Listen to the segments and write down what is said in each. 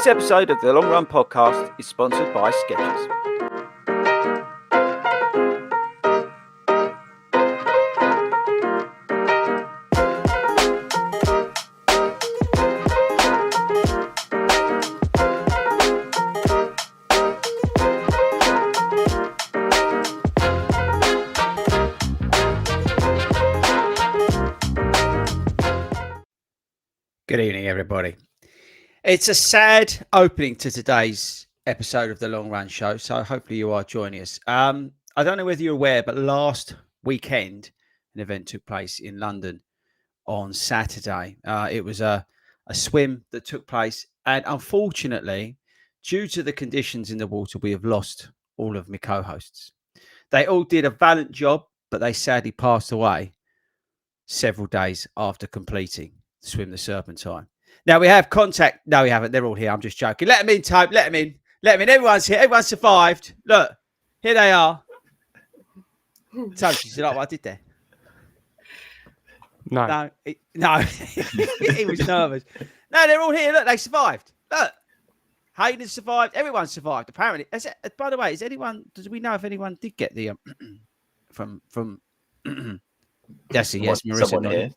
This episode of the Long Run Podcast is sponsored by Skechers. Good evening, everybody. It's a sad opening to today's episode of the Long Run Show, so hopefully you are joining us. I don't know whether you're aware, but last weekend, an event took place in London on Saturday. It was a swim that took place, and unfortunately, due to the conditions in the water, we have lost all of my co-hosts. They all did a valiant job, but they sadly passed away several days after completing Swim the Serpentine. Now we have contact. No, we haven't. They're all here. I'm just joking. Let them in, Tope. Let them in. Let them in. Everyone's here. Everyone survived. Look, here they are. Tope, you see like what I did there? No. No. He was nervous. No, they're all here. Look, they survived. Look, Hayden survived. Everyone survived. Apparently. By the way, does we know if anyone did get the from? Yes, Marissa. Here.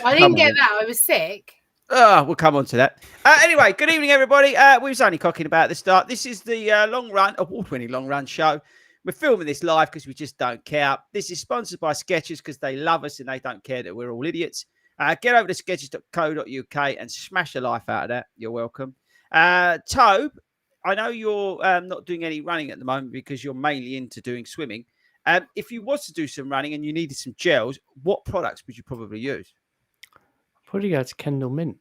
I didn't get that. I was sick. We'll come on to that. Anyway, good evening, everybody. We was only cocking about at the start. This is the award-winning long run show. We're filming this live because we just don't care. This is sponsored by Skechers because they love us and they don't care that we're all idiots. Get over to skechers.co.uk and smash the life out of that. You're welcome. Tobe, I know you're not doing any running at the moment because you're mainly into doing swimming. If you was to do some running and you needed some gels, what products would you probably use? Probably go to Kendall Mint.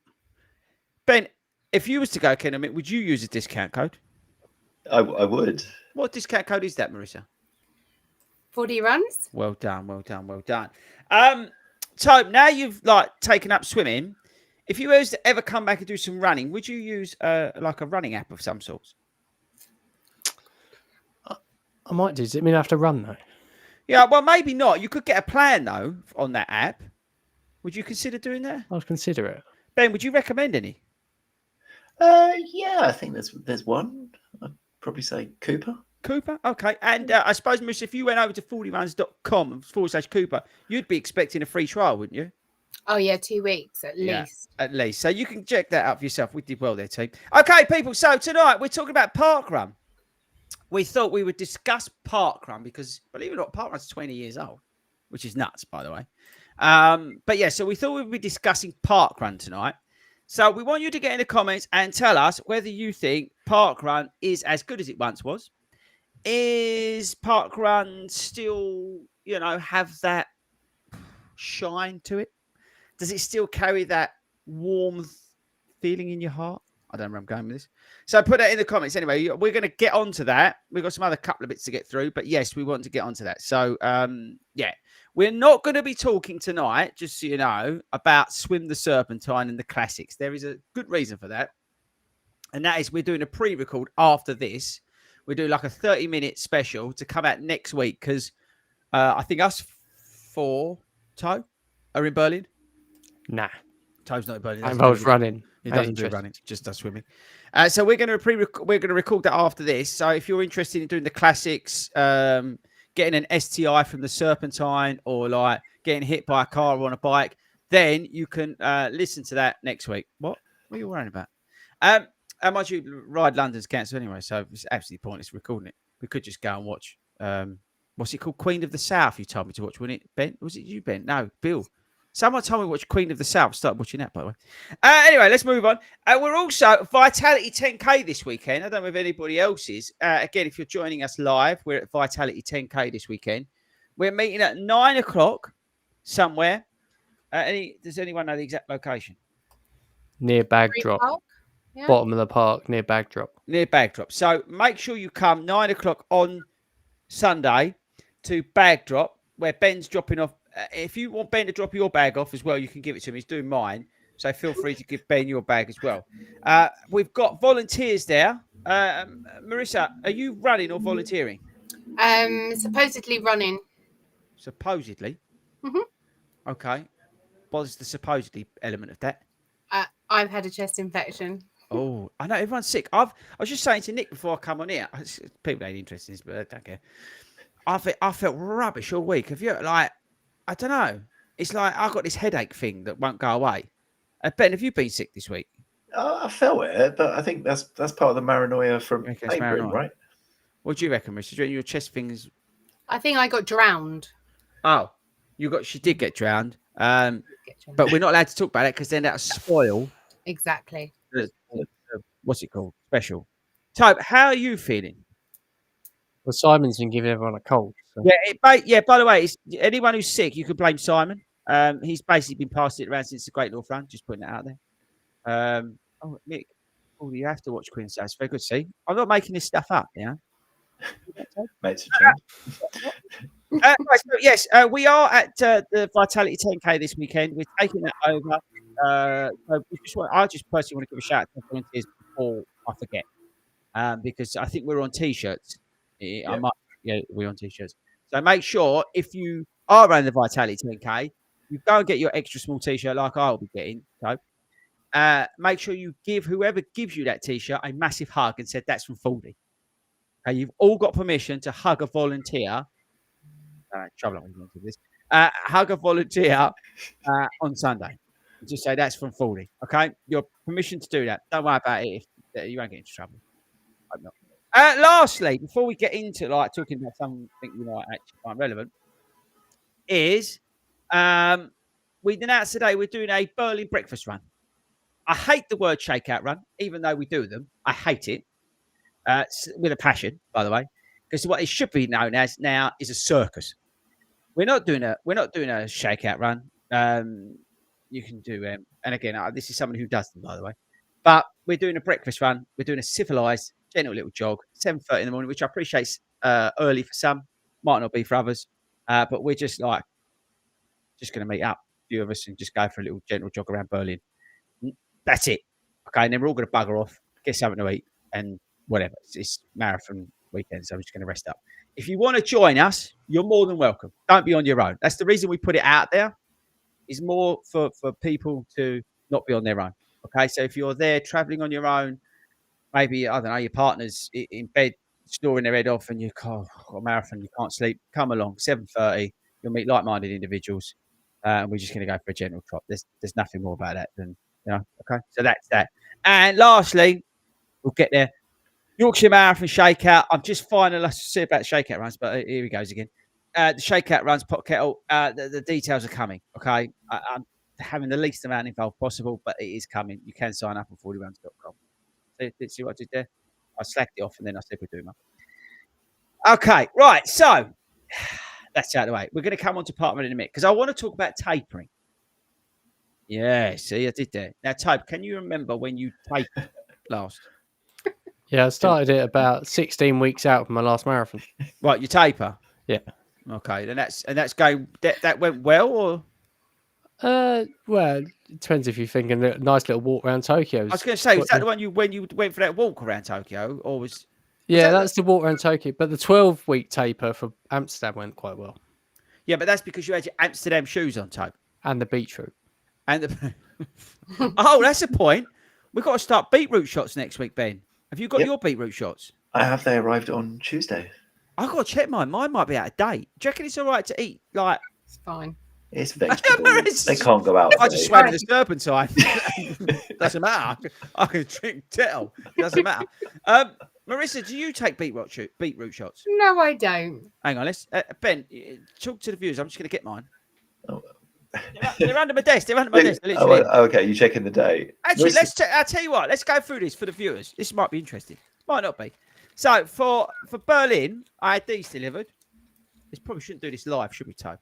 Ben, if you was to go Kendall Mint, would you use a discount code? I would. What discount code is that, Marissa? FORDY runs. Well done. Tobe, now you've taken up swimming. If you was to ever come back and do some running, would you use a running app of some sorts? I might do. Does it mean I have to run though? Yeah, well, maybe not. You could get a plan though on that app. Would you consider doing that? I'll consider it. Ben, would you recommend any? Yeah, I think there's one. I'd probably say Cooper. Cooper? Okay. And I suppose, Marissa, if you went over to fordyruns.com/Cooper, you'd be expecting a free trial, wouldn't you? Oh, yeah, 2 weeks at least. At least. So you can check that out for yourself. We did well there, team. Okay, people. So tonight we're talking about Parkrun. We thought we would discuss Parkrun because, believe it or not, Parkrun's 20 years old, which is nuts, by the way. But yeah, so we thought we'd be discussing Parkrun tonight. So we want you to get in the comments and tell us whether you think Parkrun is as good as it once was. Is Parkrun still, have that shine to it? Does it still carry that warm feeling in your heart? I don't know where I'm going with this. So put that in the comments. Anyway, we're going to get onto that. We've got some other couple of bits to get through, but yes, we want to get onto that. So, yeah, we're not going to be talking tonight, just so you know, about Swim the Serpentine and the classics. There is a good reason for that. And that is we're doing a pre-record after this. We're doing like a 30-minute special to come out next week because I think us four, Toe, are in Berlin. Nah. Toe's not in Berlin. I'm both running. He doesn't do running, just does swimming. So we're going to record that after this. So if you're interested in doing the classics, getting an STI from the Serpentine, or getting hit by a car or on a bike, then you can listen to that next week. What are you worrying about? How much you Ride London's cancelled anyway, so it's absolutely pointless recording it. We could just go and watch. What's it called? Queen of the South. You told me to watch, wasn't it, Ben? Was it you, Ben? No, Bill. Someone told me to watch Queen of the South. Start watching that, by the way. Anyway, let's move on. We're also Vitality 10K this weekend. I don't know if anybody else is. Again, if you're joining us live, we're at Vitality 10K this weekend. We're meeting at 9 o'clock somewhere. Does anyone know the exact location? Near Bagdrop. Yeah. Bottom of the park, near Bagdrop. Near Bagdrop. So make sure you come 9 o'clock on Sunday to Bagdrop, where Ben's dropping off. If you want Ben to drop your bag off as well, you can give it to him. He's doing mine. So feel free to give Ben your bag as well. We've got volunteers there. Marissa, are you running or volunteering? Supposedly running. Supposedly? Mm-hmm. Okay. What is the supposedly element of that? I've had a chest infection. Oh, I know everyone's sick. I was just saying to Nick before I come on here. People ain't interested in this, but I don't care. I felt rubbish all week. Have you like? I don't know. It's like I got this headache thing that won't go away. Ben, have you been sick this week? I felt it, but I think that's part of the paranoia from You reckon it's Tapering, paranoia? right? What do you reckon, Richard? Do you reckon your chest things? I think I got drowned. Oh, she did get drowned. But we're not allowed to talk about it because then that'll spoil Exactly. the what's it called? Special. So, how are you feeling? Well, Simon's been giving everyone a cold. So. Yeah. By the way, anyone who's sick, you can blame Simon. He's basically been passing it around since the Great North Run. Just putting it out there. Nick, you have to watch Queen's Day. It's very good to see. I'm not making this stuff up. Yeah. Makes a change. Right, so yes, we are at the Vitality 10K this weekend. We're taking that over. I just personally want to give a shout out to volunteers before I forget, because I think we're on t-shirts. We're on t-shirts. So make sure if you are around the Vitality 10K, you go and get your extra small t-shirt like I'll be getting. So make sure you give whoever gives you that t-shirt a massive hug and said that's from FORDY. Okay, you've all got permission to hug a volunteer. Trouble with this. Hug a volunteer on Sunday. Just say that's from FORDY. Okay, your permission to do that. Don't worry about it. If you won't get into trouble. Hope not. Lastly, before we get into talking about something you might actually find relevant, is we announced today we're doing a Berlin breakfast run. I hate the word shakeout run, even though we do them. I hate it with a passion, by the way, because what it should be known as now is a circus. We're not doing a shakeout run. You can do and again, this is somebody who does them, by the way. But we're doing a breakfast run. We're doing a civilized, gentle little jog, 7:30 in the morning, which I appreciate early for some, might not be for others. But we're just going to meet up, a few of us, and just go for a little gentle jog around Berlin. That's it. Okay, and then we're all going to bugger off, get something to eat, and whatever. It's marathon weekend, so I'm just going to rest up. If you want to join us, you're more than welcome. Don't be on your own. That's the reason we put it out there. Is more for people to not be on their own. Okay, so if you're there traveling on your own, maybe, I don't know, your partner's in bed snoring their head off and you got a marathon, you can't sleep, come along, 7:30, you'll meet like-minded individuals, and we're just going to go for a gentle trot. There's nothing more about that than, okay, so that's that. And lastly, we'll get there. Yorkshire Marathon Shakeout. I'm just finalised to see about shakeout runs, but here he goes again. The shakeout runs, pot kettle. The details are coming. Okay, I'm having the least amount involved possible, but it is coming. You can sign up on FORDYRuns.com. See what I did there? I slacked it off and then I said we're doing that. Okay, right. So that's out of the way. We're going to come on to Parkrun in a minute because I want to talk about tapering. Yeah, see, I did that. Now, Tope, can you remember when you tapered last? Yeah, I started it about 16 weeks out from my last marathon. Right, you taper. Yeah. Okay, then that's going. That went well, or? Well, it depends if you're thinking a nice little walk around Tokyo. I was going to say, was that the one when you went for that walk around Tokyo, or was? Yeah, that's the walk around Tokyo. But the 12-week taper for Amsterdam went quite well. Yeah, but that's because you had your Amsterdam shoes on, Tope. And the Beetroot. And the oh, that's a point. We've got to start beetroot shots next week, Ben. Have you got your beetroot shots? I have. They arrived on Tuesday. I've got to check mine. Mine might be out of date. Do you reckon it's all right to eat? Like, It's fine. It's vegetables. They can't go out. I just swam in the serpentine. Doesn't matter. I can drink tell. Doesn't matter. Marissa, do you take beetroot shots? No, I don't. Hang on, let's Ben talk to the viewers. I'm just going to get mine. Oh. They're under my desk. They're under my desk. Okay, you checking the date. Actually, I'll tell you what. Let's go through this for the viewers. This might be interesting. Might not be. So for Berlin, I had these delivered. This probably shouldn't do this live, should we, Tope?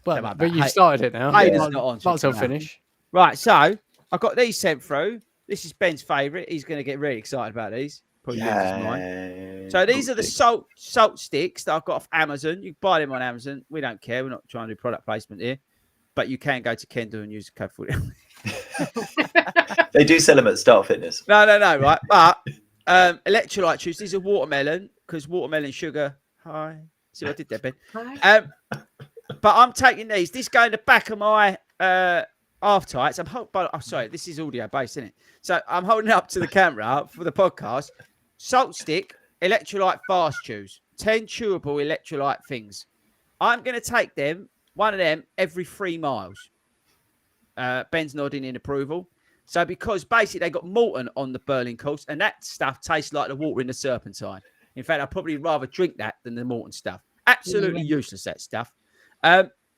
Well, but you've started it now. Hayden's not on. Might as well finish. Right, so I got these sent through. This is Ben's favourite. He's going to get really excited about these. Probably lose his mind. So these are the salt sticks that I've got off Amazon. You can buy them on Amazon. We don't care. We're not trying to do product placement here. But you can go to Kendall and use the code FORDY. They do sell them at Start Fitness. No, right. But electrolyte juice. These are watermelon because watermelon sugar. Hi. See what I did there, Ben? Hi. But I'm taking these. This go in the back of my half tights. I'm sorry, this is audio based, isn't it? So I'm holding it up to the camera for the podcast. Salt stick, electrolyte fast chews, 10 chewable electrolyte things. I'm going to take one of them every 3 miles. Ben's nodding in approval. So because basically they got Morton on the Berlin course, and that stuff tastes like the water in the Serpentine. In fact, I'd probably rather drink that than the Morton stuff. Absolutely useless, that stuff.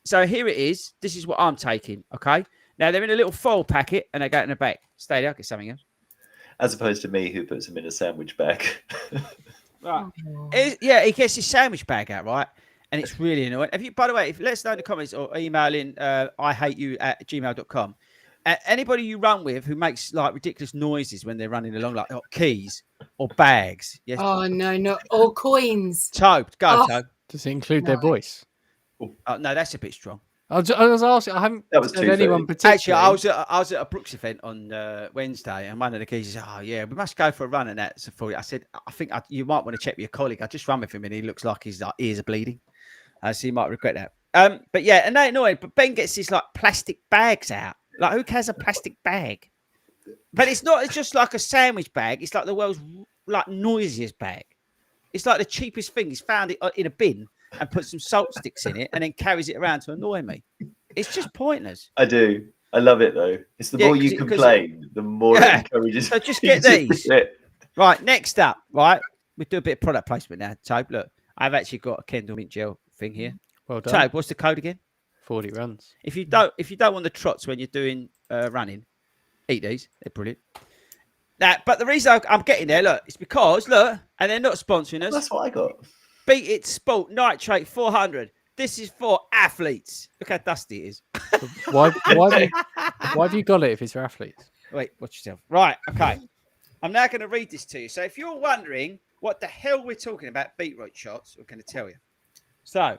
So here it is. This is what I'm taking, okay? Now, they're in a little foil packet, and they go in the back. Stay there, I'll get something else. As opposed to me, who puts them in a sandwich bag. Right. Yeah, he gets his sandwich bag out, right? And it's really annoying. By the way, let us know in the comments or email in ihateyou@gmail.com. Anybody you run with who makes like ridiculous noises when they're running along, like keys or bags. Yes. Oh no, or coins. Toad, go, Toad. Does it include their voice? Oh, no, that's a bit strong. I was asking. I haven't That was said too anyone funny. particularly. Actually, I was at a Brooks event on Wednesday, and one of the keys said, "Oh yeah, we must go for a run." And that, so for I said, "I think you might want to check with your colleague. I just run with him, and he looks like his ears are bleeding, so you might regret that." But yeah, and they're annoying. But Ben gets these like plastic bags out. Like, who carries a plastic bag? But it's not. It's just like a sandwich bag. It's like the world's like noisiest bag. It's like the cheapest thing. He's found it in a bin and put some salt sticks in it, and then carries it around to annoy me. It's just pointless. I do. I love it though. It's the more you complain, the more it encourages. So just get these. Right, next up, right? We do a bit of product placement now. Tobe, look, I've actually got a Kendall mint gel thing here. Well done. Tobe, what's the code again? 40 runs. If you don't want the trots when you're doing running, eat these. They're brilliant. Now, but the reason I'm getting there, look, it's because look, and they're not sponsoring us. That's what I got. Beat It Sport Nitrate 400. This is for athletes. Look how dusty it is. Why have you got it if it's for athletes? Wait, watch yourself. Right, okay. I'm now going to read this to you. So if you're wondering what the hell we're talking about beetroot shots, we're going to tell you. So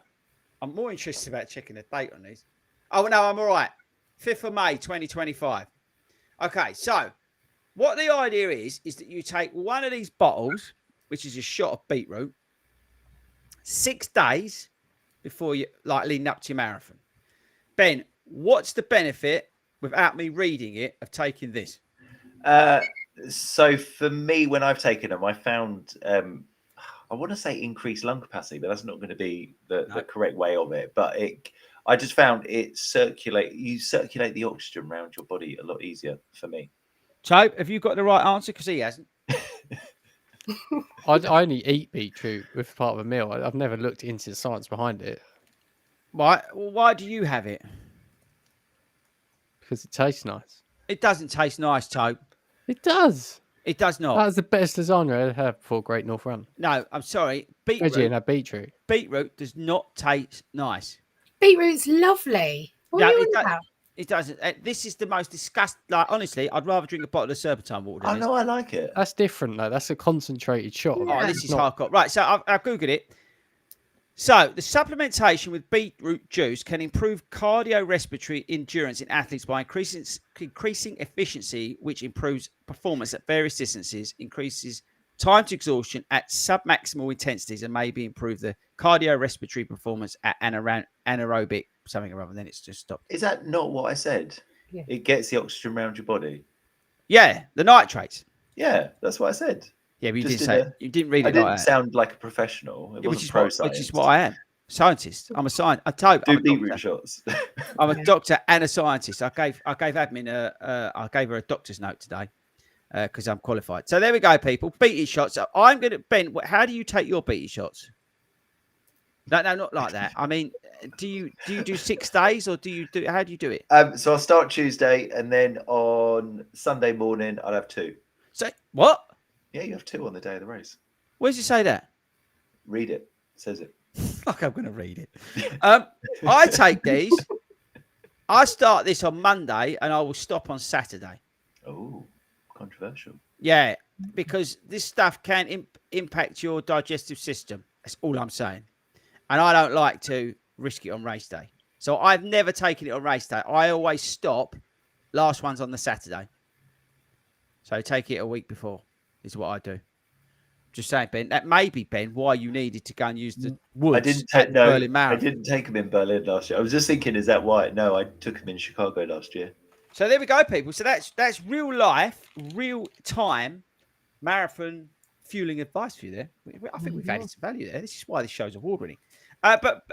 I'm more interested about checking the date on these. Oh, no, I'm all right. 5th of May, 2025. Okay, so what the idea is that you take one of these bottles, which is a shot of beetroot, 6 days before you like leading up to your marathon. Ben, what's the benefit without me reading it of taking this? So for me, when I've taken them, I found I want to say increased lung capacity, but that's not going to be the correct way of it. But I just found you circulate the oxygen around your body a lot easier for me. So have you got the right answer? Because he hasn't. I only eat beetroot with part of a meal. I've never looked into the science behind it. Why? Well, why do you have it? Because it tastes nice. It doesn't taste nice, Tobe. It does. It does not. That was the best lasagna I ever had before Great North Run. No, I'm sorry. Veggie and a beetroot. Beetroot does not taste nice. Beetroot's lovely. What are you on about? It doesn't. This is the most disgusting. Like, honestly, I'd rather drink a bottle of Serpentine water than I know, I like it. That's different, though. That's a concentrated shot. Oh, this is hardcore. Right, so I've Googled it. So the supplementation with beetroot juice can improve cardiorespiratory endurance in athletes by increasing efficiency, which improves performance at various distances, increases time to exhaustion at submaximal intensities, and maybe improve the cardiorespiratory performance at anaerobic something or other. Then it's just stopped. Is that not what I said? Yeah. It gets the oxygen around your body. Yeah, the nitrates. Yeah, that's what I said. Yeah, but you Just didn't say you didn't read I it didn't like that. sound like a professional. It wasn't pro-science. Which is what I am. Scientist. I'm a scientist. I told Do beetroot shots. I'm a doctor and a scientist. I gave admin I gave her a doctor's note today because I'm qualified. So there we go, people. Beetroot shots. So I'm gonna Ben. How do you take your beetroot shots? No, not like that. I mean, do you do 6 days or how do you do it? So I'll start Tuesday, and then on Sunday morning I'll have 2. So what? Yeah, you have 2 on the day of the race. Where does it say that? Read it. It says it. Fuck, I'm going to read it. I take these. I start this on Monday and I will stop on Saturday. Oh, controversial. Yeah, because this stuff can impact your digestive system. That's all I'm saying. And I don't like to risk it on race day. So I've never taken it on race day. I always stop. Last one's on the Saturday. So take it a week before is what I do. Just saying, Ben. That may be, Ben, why you needed to go and use the woods. Berlin Marathon. I didn't take him in Berlin last year. I was just thinking, is that why? No, I took him in Chicago last year. So there we go, people. So that's real life, real time marathon fueling advice for you there. I think we've added some value there. This is why this show's award winning. But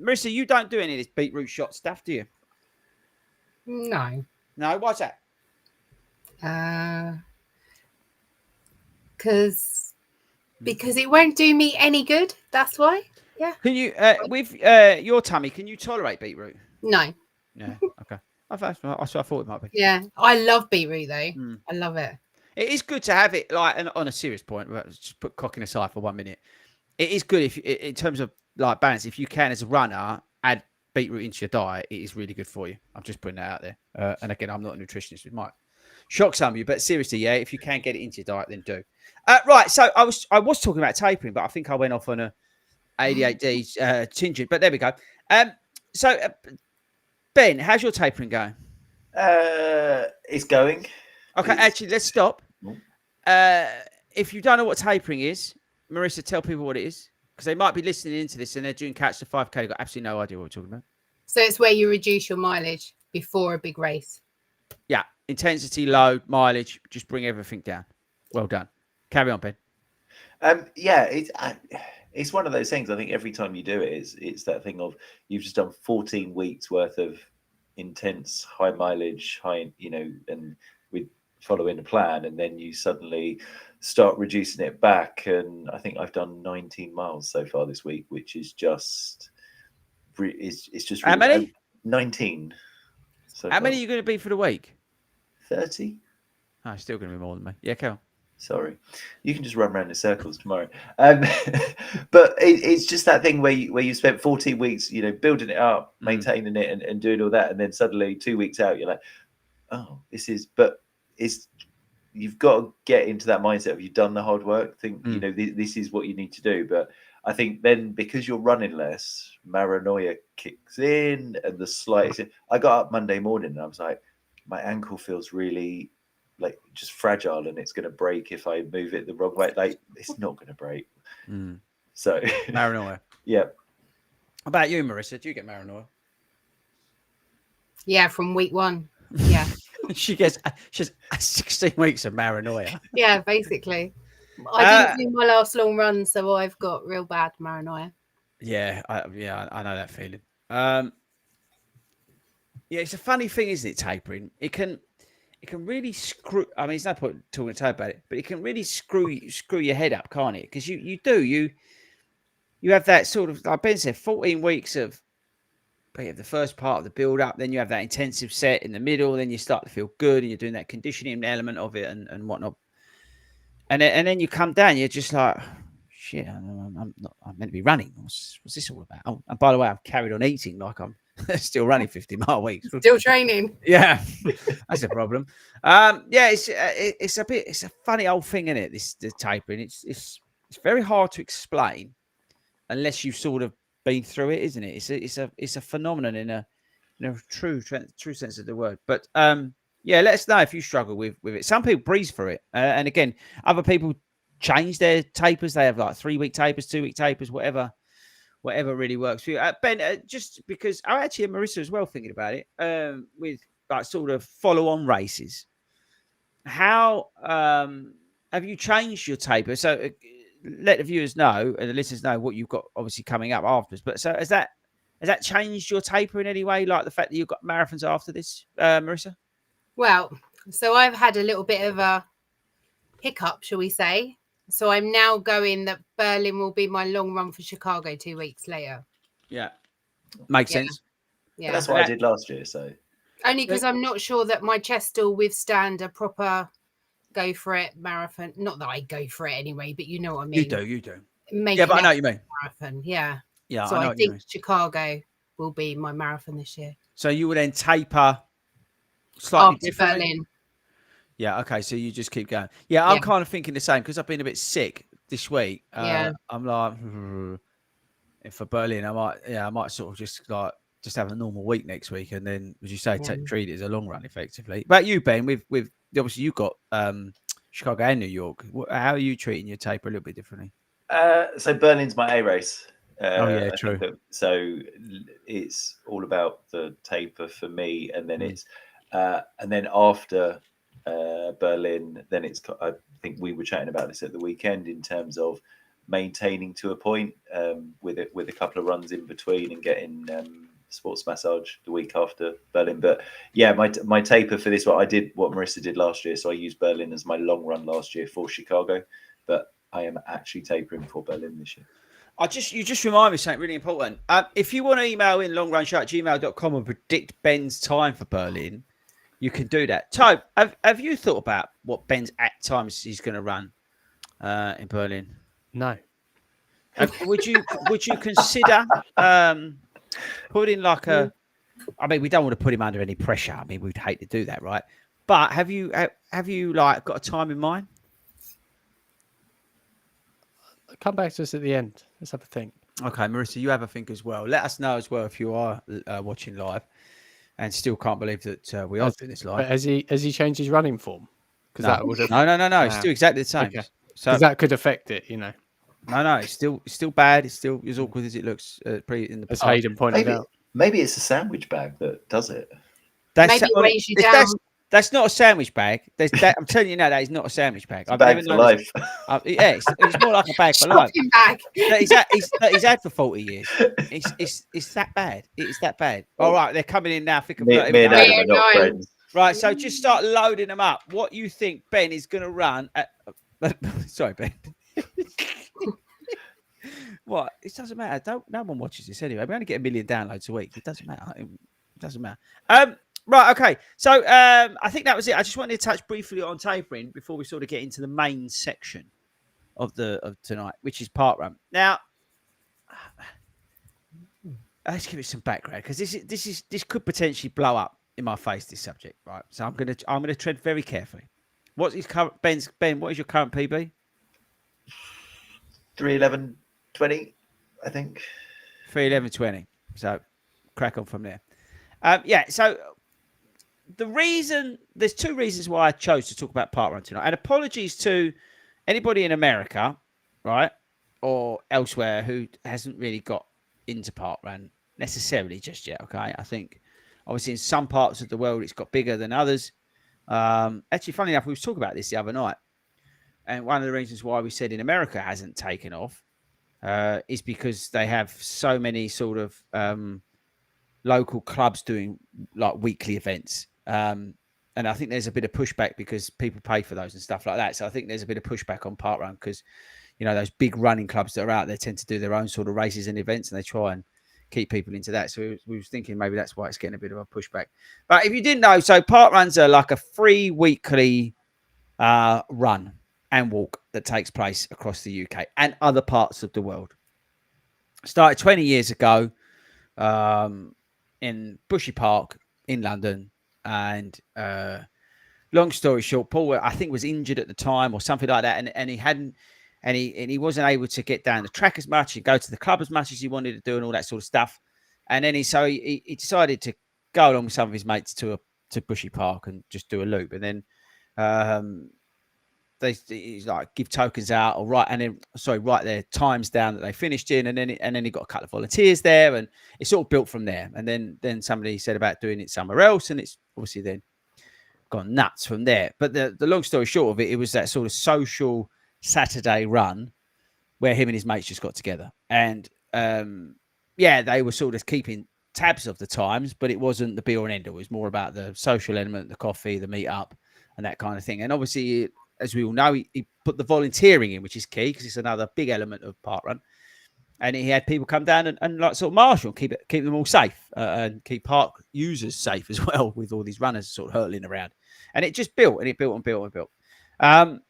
Marissa, you don't do any of this beetroot shot stuff, do you? No. No, why's that? Because it won't do me any good. That's why. Yeah. Can you, with your tummy, can you tolerate beetroot? No. Yeah. Okay. I thought it might be. Yeah. I love beetroot though. I love it. It is good to have it, like, and on a serious point, just put cocking aside for 1 minute. It is good if, in terms of like balance, if you can, as a runner, add beetroot into your diet. It is really good for you. I'm just putting that out there. And again, I'm not a nutritionist. It might shock some of you, but seriously, yeah, if you can get it into your diet, then do. Right. So I was talking about tapering, but I think I went off on a ADHD tangent. But there we go. So Ben, how's your tapering going? It's going. Okay, actually, let's stop. If you don't know what tapering is, Marissa, tell people what it is, because they might be listening into this and they're doing Catch the 5K. They've got absolutely no idea what we're talking about. So it's where you reduce your mileage before a big race. Yeah, intensity, load, mileage, just bring everything down. Well done. Carry on, Ben. Yeah, it's one of those things. I think every time you do it, it's that thing of you've just done 14 weeks worth of intense, high mileage, and with following a plan, and then you suddenly start reducing it back. And I think I've done 19 miles so far this week, which is just it's just really, how many? 19. So how many are you going to be for the week? 30. Oh, still going to be more than me. Yeah, Cal. Sorry, you can just run around in circles tomorrow. But it's just that thing where you spent 14 weeks, building it up, maintaining it, and doing all that, and then suddenly 2 weeks out, you're like, oh, you've got to get into that mindset of you've done the hard work. Think, this is what you need to do. But I think then because you're running less, paranoia kicks in, and the slightest. I got up Monday morning and I was like, my ankle feels really like just fragile, and it's going to break if I move it the wrong way. Like, it's not going to break. So paranoia. Yeah. How about you, Marissa? Do you get paranoia? Yeah, from week 1. Yeah. She has 16 weeks of paranoia. Yeah, basically. I didn't do my last long run, so I've got real bad paranoia. Yeah, I know that feeling. Yeah, it's a funny thing, isn't it? Tapering. It can really screw. I mean, it's no point talking about it, but it can really screw your head up, can't it? Because you have that sort of, like Ben said, 14 weeks of. You have the first part of the build up, then you have that intensive set in the middle, then you start to feel good, and you're doing that conditioning element of it and whatnot. And then you come down, you're just like, shit, I'm meant to be running. What's this all about? Oh, and by the way, I've carried on eating like I'm still running 50-mile weeks. Still training. Yeah, that's a problem. Yeah, it's a funny old thing, isn't it? The tapering. It's very hard to explain unless you've sort of been through it, isn't it? It's a phenomenon in a true sense of the word. But yeah, let us know if you struggle with it. Some people breeze through it, and again, other people change their tapers. They have like 3-week tapers, 2-week tapers, whatever really works for you. Ben, just because I actually and Marissa as well thinking about it, with like sort of follow-on races. How have you changed your taper? So let the viewers know and the listeners know what you've got obviously coming up afterwards. But so has that changed your taper in any way? Like the fact that you've got marathons after this, Marissa? Well, so I've had a little bit of a hiccup, shall we say. So I'm now going that Berlin will be my long run for Chicago 2 weeks later. Yeah. Makes sense. Yeah. But that's what I did last year. So only because I'm not sure that my chest will withstand a proper go for it marathon. Not that I go for it anyway, but you know what I mean. You do. Yeah, but I know what you mean. Marathon, yeah. Yeah, so I know I think Chicago will be my marathon this year. So you would then taper slightly after differently? Berlin. Yeah, okay. So you just keep going. Yeah, I'm kind of thinking the same because I've been a bit sick this week. I'm like, and for Berlin, I might sort of just have a normal week next week, and then, as you say, treat it as a long run, effectively. But you, Ben, with obviously you've got Chicago and New York. How are you treating your taper a little bit differently? So Berlin's my A race. True. So it's all about the taper for me, and then it's And then after Berlin, then I think we were chatting about this at the weekend in terms of maintaining to a point with a couple of runs in between and getting sports massage the week after Berlin. But yeah, my taper for this one, I did what Marissa did last year. So I used Berlin as my long run last year for Chicago, but I am actually tapering for Berlin this year. You just remind me of something really important. If you want to email in longrunshow@gmail.com and predict Ben's time for Berlin, you can do that. Tobe, have you thought about what Ben's at times he's going to run in Berlin? No. Would you consider putting like a? I mean, we don't want to put him under any pressure. I mean, we'd hate to do that, right? But have you like got a time in mind? Come back to us at the end. Let's have a think. Okay, Marissa, you have a think as well. Let us know as well if you are watching live and still can't believe that we are doing this live. But has he changed his running form? Because that would have no. It's still exactly the same. Okay. So that could affect it, No, it's still bad. It's still as awkward as it looks in the as past. Hayden pointed out. Maybe it's a sandwich bag that does it. Maybe it weighs you down. That's not a sandwich bag. I'm telling you now, that is not a sandwich bag. It's a bag for life. Yeah, it's more like a bag for life. Bag. He's had for 40 years. It's that bad. It's that bad. All right, they're coming in now. Me and Adam are not friends. Right, so just start loading them up. What you think Ben is going to run at? Sorry, Ben. What? It doesn't matter. No one watches this anyway. We only get 1 million downloads a week. It doesn't matter. It doesn't matter. Right. Okay. So I think that was it. I just wanted to touch briefly on tapering before we sort of get into the main section of tonight, which is Parkrun. Now, let's give it some background because this could potentially blow up in my face. This subject, right? So I'm gonna tread very carefully. What's his current Ben? What is your current PB? 3:11:20, I think. 3:11:20. So crack on from there. So there's two reasons why I chose to talk about Parkrun tonight. And apologies to anybody in America, right, or elsewhere who hasn't really got into Parkrun necessarily just yet. Okay, I think obviously in some parts of the world it's got bigger than others. Actually, funny enough, we were talking about this the other night, and one of the reasons why we said in America hasn't taken off is because they have so many sort of local clubs doing like weekly events. And I think there's a bit of pushback because people pay for those and stuff like that. So I think there's a bit of pushback on Parkrun because, those big running clubs that are out there tend to do their own sort of races and events, and they try and keep people into that. So we was thinking maybe that's why it's getting a bit of a pushback. But if you didn't know, so Parkruns are like a free weekly run and walk that takes place across the UK and other parts of the world. Started 20 years ago in Bushy Park in London. And long story short, Paul, I think, was injured at the time or something like that. And he wasn't able to get down the track as much and go to the club as much as he wanted to do and all that sort of stuff. And then he decided to go along with some of his mates to Bushy Park and just do a loop. And then he's like give tokens out or write their times down that they finished in, and then he got a couple of volunteers there, and it sort of built from there. And then somebody said about doing it somewhere else, and it's obviously then gone nuts from there. But the long story short of it was that sort of social Saturday run where him and his mates just got together, and they were sort of keeping tabs of the times, but it wasn't the be all and end all. It was more about the social element, the coffee, the meet up, and that kind of thing. And obviously, as we all know, he put the volunteering in, which is key because it's another big element of Parkrun. And he had people come down and like sort of marshal, keep them all safe and keep park users safe as well with all these runners sort of hurtling around. And it just built and it built and built and built.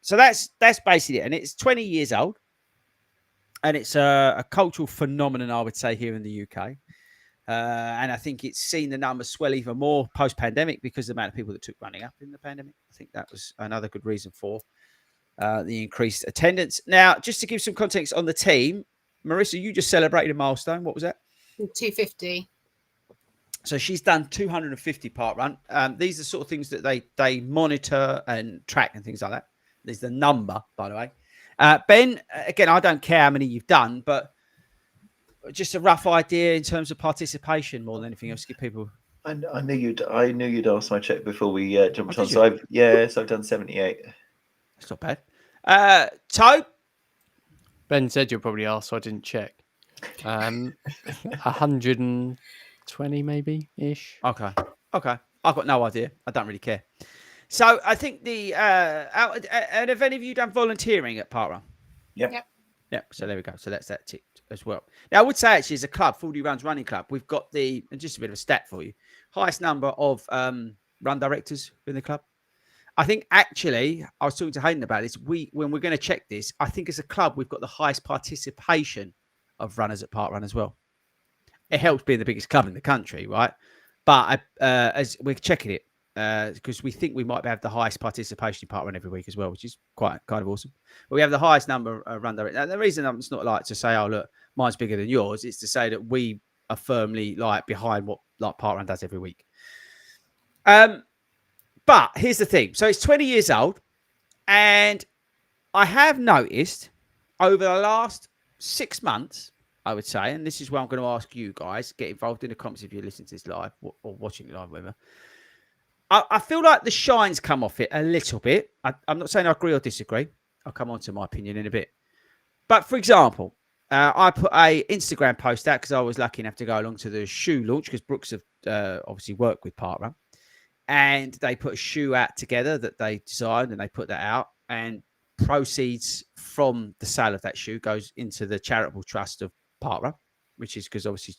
So that's basically it. And it's 20 years old. And it's a cultural phenomenon, I would say, here in the UK. And I think it's seen the numbers swell even more post-pandemic because of the amount of people that took running up in the pandemic. I think that was another good reason for the increased attendance. Now, just to give some context on the team, Marissa, you just celebrated a milestone. What was that? 250. So she's done 250 Parkrun. These are sort of things that they monitor and track and things like that. There's the number, by the way. Ben, again, I don't care how many you've done, but just a rough idea in terms of participation more than anything else. Give people I knew you'd ask my check before we jumped Oh, on. did So you? I've done 78. That's not bad. Toe? Ben said you'll probably ask, so I didn't check. 120 maybe ish. Okay. I've got no idea. I don't really care. So I think and have any of you done volunteering at Parkrun? Yep. Yep. Yeah, so there we go. So that's that ticked as well. Now, I would say actually, as a club, 40 Runs Running Club, we've got and just a bit of a stat for you, highest number of run directors in the club. I think actually, I was talking to Hayden about this. When we're going to check this, I think as a club, we've got the highest participation of runners at Parkrun as well. It helps being the biggest club in the country, right? But as we're checking it, because we think we might have the highest participation in Parkrun every week as well, which is quite kind of awesome. But we have the highest number of run directors. And the reason it's not like to say, oh, look, mine's bigger than yours, it's to say that we are firmly like behind what like Parkrun does every week. But here's the thing. So it's 20 years old. And I have noticed over the last 6 months, I would say, and this is where I'm going to ask you guys, get involved in the comments if you're listening to this live or watching it live, whatever. I feel like the shine's come off it a little bit. I'm not saying I agree or disagree. I'll come on to my opinion in a bit. But for example, I put a Instagram post out because I was lucky enough to go along to the shoe launch because Brooks have obviously worked with Parkrun. And they put a shoe out together that they designed and they put that out. And proceeds from the sale of that shoe goes into the charitable trust of Parkrun, which is because obviously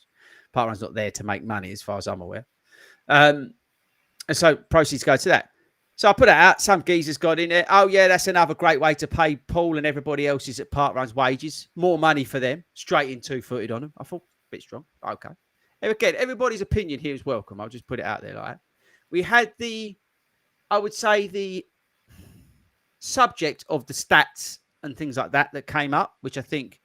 Parkrun's not there to make money as far as I'm aware. And so proceeds go to that. So I put it out. Some geezers got in there. Oh, yeah, that's another great way to pay Paul and everybody else's at Parkrun's wages. More money for them. Straight in two-footed on them. I thought, a bit strong. Okay. And again, everybody's opinion here is welcome. I'll just put it out there like that. We had I would say the subject of the stats and things like that came up, which I think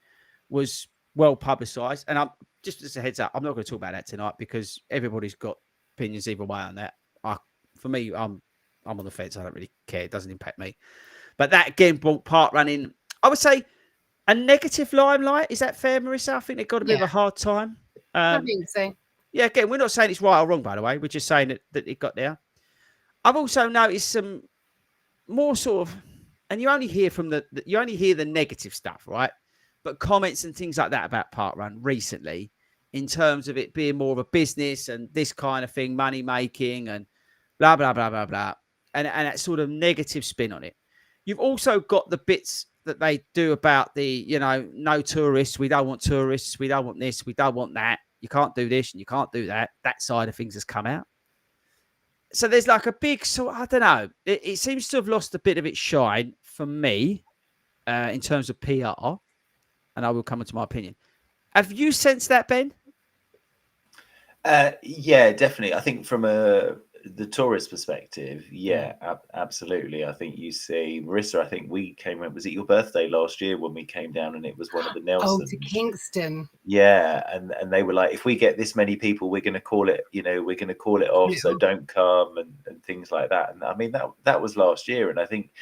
was well publicised. And I'm just as a heads up, I'm not going to talk about that tonight because everybody's got opinions either way on that. For me, I'm on the fence. I don't really care. It doesn't impact me. But that again brought Parkrun in, I would say, a negative limelight. Is that fair, Marissa? I think they got a bit of a hard time. I think so. Yeah, again, we're not saying it's right or wrong, by the way. We're just saying that it got there. I've also noticed some more sort of, and you only hear the negative stuff, right? But comments and things like that about Parkrun recently, in terms of it being more of a business and this kind of thing, money making and blah blah blah blah blah, and that sort of negative spin on it. You've also got the bits that they do about the, no tourists, we don't want tourists, we don't want this, we don't want that. You can't do this and you can't do that. That side of things has come out. So there's like a big, I don't know. It seems to have lost a bit of its shine for me in terms of PR. And I will come into my opinion. Have you sensed that, Ben? Yeah, definitely. I think from the tourist perspective, absolutely. I think you see, Marissa, I think we came in, was it your birthday last year when we came down and it was one of the Nelsons? Oh, to Kingston. Yeah, and they were like, if we get this many people, we're going to call it, we're going to call it off, so don't come and things like that. And I mean, that was last year. And I think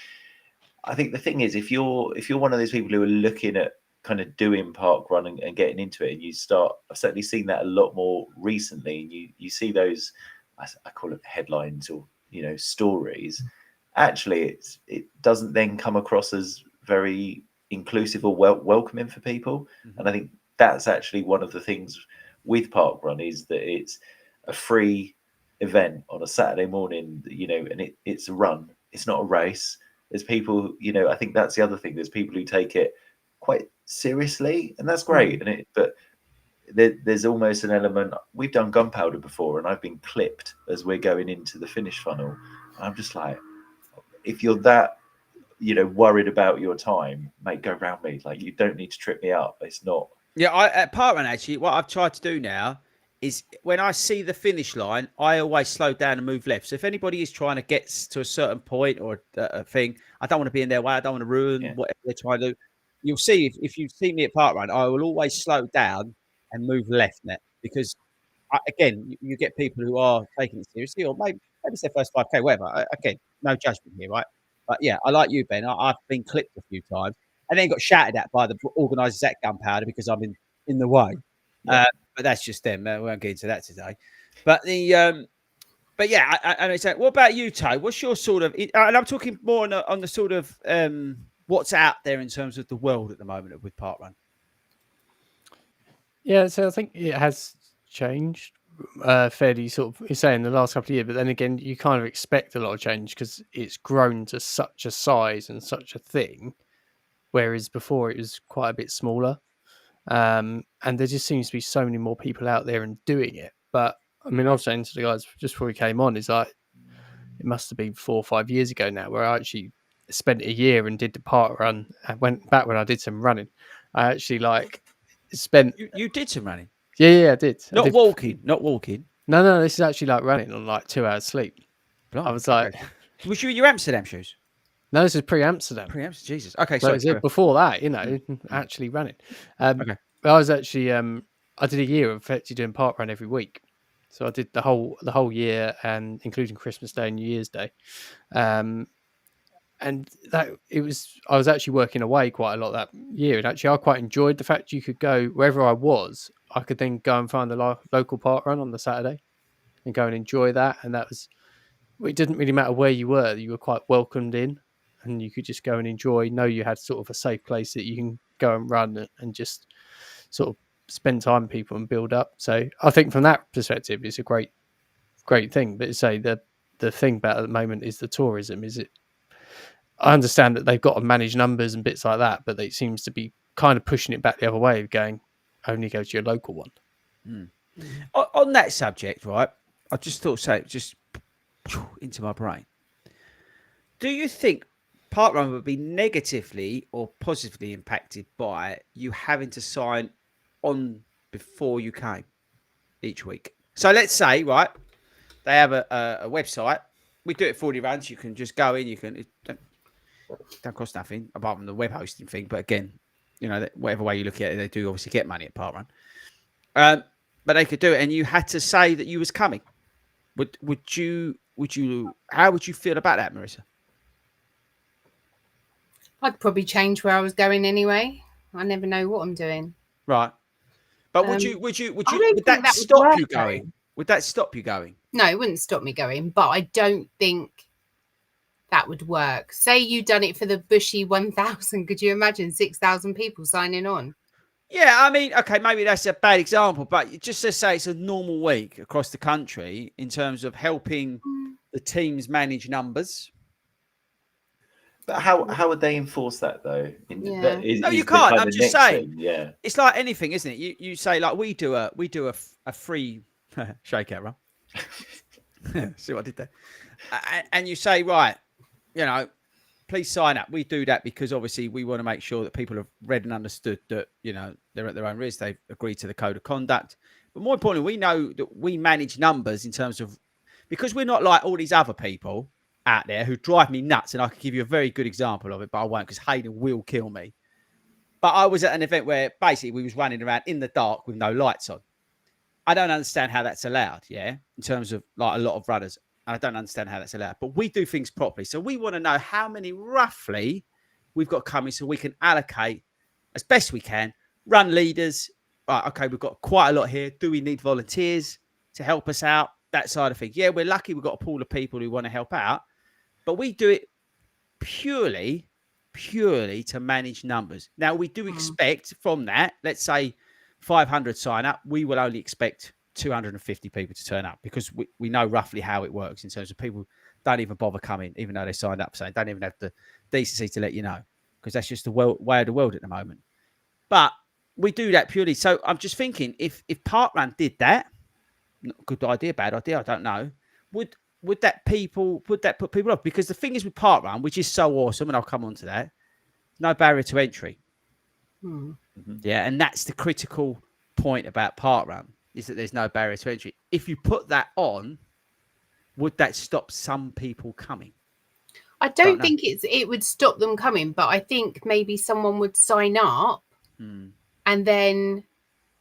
the thing is, if you're one of those people who are looking at kind of doing Parkrun and getting into it, and I've certainly seen that a lot more recently, and you see those, I call it headlines or stories. Actually, it doesn't then come across as very inclusive or welcoming for people. Mm-hmm. And I think that's actually one of the things with Parkrun is that it's a free event on a Saturday morning, and it's a run. It's not a race. There's people, I think that's the other thing. There's people who take it quite seriously, and that's great. But there's almost an element. We've done gunpowder before, and I've been clipped as we're going into the finish funnel. I'm just like, if you're that, worried about your time, mate, go round me. Like, you don't need to trip me up. It's not. Yeah, at Parkrun, actually, what I've tried to do now is when I see the finish line, I always slow down and move left. So if anybody is trying to get to a certain point or a thing, I don't want to be in their way. I don't want to ruin whatever they're trying to do. You'll see, if you see me at Parkrun, I will always slow down and move left net because, again, you get people who are taking it seriously, or maybe it's their first 5K, whatever. Again, no judgment here, right? But yeah, I like you, Ben. I've been clipped a few times and then got shouted at by the organisers at Gunpowder because I'm in the way. Yeah. But that's just them. We won't get into that today. But but yeah, and I say, what about you, Tay? What's your sort of? And I'm talking more on the sort of what's out there in terms of the world at the moment with Parkrun. Yeah, so I think it has changed fairly sort of, you say, in the last couple of years, but then again, you kind of expect a lot of change because it's grown to such a size and such a thing, whereas before it was quite a bit smaller. And there just seems to be so many more people out there and doing it. But I mean, I was saying to the guys just before we came on, is like, it must have been 4 or 5 years ago now, where I actually spent a year and did the park run. I went back when I did some running. I actually spent. You did some running, Yeah, I did. not walking. No, this is actually like running on like 2 hours sleep. Blimey, I was like, okay. Was you in your Amsterdam shoes? no, this is pre-Amsterdam. Pre-Amsterdam, Jesus. Okay, So sorry. before that, actually running. Okay. But I was actually, I did a year of actually doing park run every week. So I did the whole year, and including Christmas Day and New Year's Day. And I was actually working away quite a lot that year. And actually, I quite enjoyed the fact you could go wherever I was. I could then go and find the local park run on the Saturday and go and enjoy that. And it didn't really matter where you were quite welcomed in, and you could just go and know you had sort of a safe place that you can go and run and just sort of spend time with people and build up. So I think from that perspective, it's a great thing. But say the thing about at the moment is the tourism. I understand that they've got to manage numbers and bits like that, but it seems to be kind of pushing it back the other way, going only go to your local one. On that subject, right? I just thought, just into my brain. Do you think Parkrun would be negatively or positively impacted by you having to sign on before you came each week? So let's say, right, they have a website. We do it 40 runs. You can just go in. It don't cost nothing apart from the web hosting thing. But again, whatever way you look at it, they do obviously get money at Parkrun. But they could do it, and you had to say that you was coming. Would you? How would you feel about that, Marissa? I'd probably change where I was going anyway. I never know what I'm doing. Right. But would that stop you going? Would that stop you going? No, it wouldn't stop me going, but I don't think that would work. Say you done it for the Bushy 1000. Could you imagine 6,000 people signing on? Yeah, I mean, okay, maybe that's a bad example, but just to say it's a normal week across the country in terms of helping the teams manage numbers. But how would they enforce that though? Yeah. No, you can't. I'm just saying. Yeah, it's like anything, isn't it? You say like we do a free shakeout run. See what I did there? And you say, right, please sign up. We do that because obviously we want to make sure that people have read and understood that they're at their own risk. They've agreed to the code of conduct. But more importantly, we know that we manage numbers in terms of, because we're not like all these other people out there who drive me nuts, and I could give you a very good example of it, but I won't because Hayden will kill me. But I was at an event where basically we was running around in the dark with no lights on. I don't understand how that's allowed, in terms of like a lot of runners. And I don't understand how that's allowed. But we do things properly. So we want to know how many roughly we've got coming so we can allocate as best we can. Run leaders. Right, okay, we've got quite a lot here. Do we need volunteers to help us out? That side of things. Yeah, we're lucky we've got a pool of people who want to help out. But we do it purely to manage numbers. Now, we do expect from that, let's say 500 sign up, we will only expect 250 people to turn up because we know roughly how it works in terms of people don't even bother coming, even though they signed up, saying don't even have the decency to let you know, because that's just the way of the world at the moment. But we do that purely. So I'm just thinking, if Parkrun did that, good idea, bad idea, I don't know, would that put people off? Because the thing is with Parkrun, which is so awesome, and I'll come on to that, no barrier to entry. Yeah, and that's the critical point about Parkrun, is that there's no barrier to entry. If you put that on, would that stop some people coming? I don't think it would stop them coming, but I think maybe someone would sign up, and then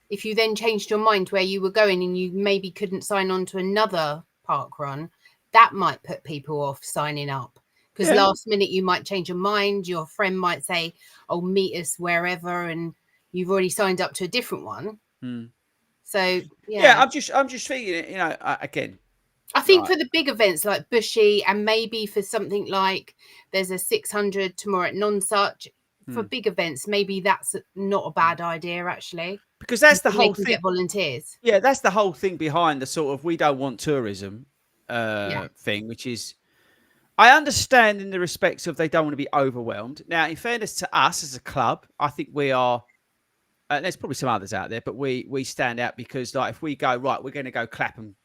if you then changed your mind where you were going and you maybe couldn't sign on to another Parkrun, that might put people off signing up. Because last minute you might change your mind. Your friend might say, "Oh, meet us wherever," and you've already signed up to a different one. So Yeah, I'm just thinking, you know, again. I think for the big events like Bushy, and maybe for something like there's a 600 tomorrow at Non-Such, for big events, maybe that's not a bad idea actually. Because that's the whole thing. Get volunteers. Yeah, that's the whole thing behind the sort of we don't want tourism thing, which is I understand in the respects of they don't want to be overwhelmed. Now, in fairness to us as a club, I think we are. There's probably some others out there, but we stand out because, like, if we go right, we're going to go Clapham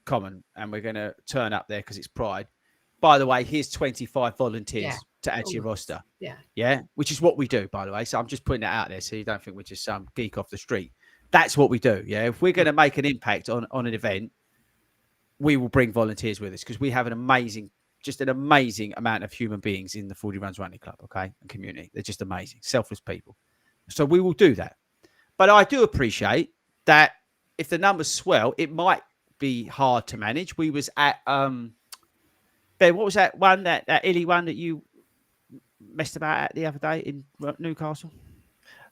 Common and we're going to turn up there because it's Pride. By the way, here's 25 volunteers to add to your roster. Yeah, which is what we do, by the way. So I'm just putting that out there so you don't think we're just some geek off the street. That's what we do. Yeah, if we're going to make an impact on an event, we will bring volunteers with us because we have an amazing amount of human beings in the 40 Runs Running Club, okay, and community. They're just amazing, selfless people. So we will do that. But I do appreciate that if the numbers swell, it might be hard to manage. We was at Ben, what was that one, that illy one that you messed about at the other day in Newcastle?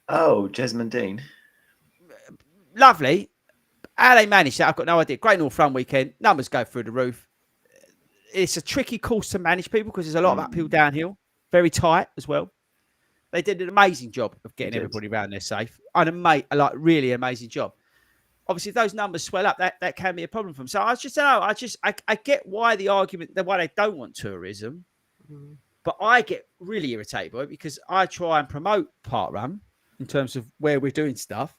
Oh, Jesmond Dean. Lovely. How they managed that, I've got no idea. Great North Run weekend. Numbers go through the roof. It's a tricky course to manage people because there's a lot of uphill, downhill. Very tight as well. They did an amazing job of getting everybody around there safe. Really amazing job. Obviously, if those numbers swell up, that can be a problem for them. So I get why the argument, why they don't want tourism, but I get really irritated by it because I try and promote Parkrun in terms of where we're doing stuff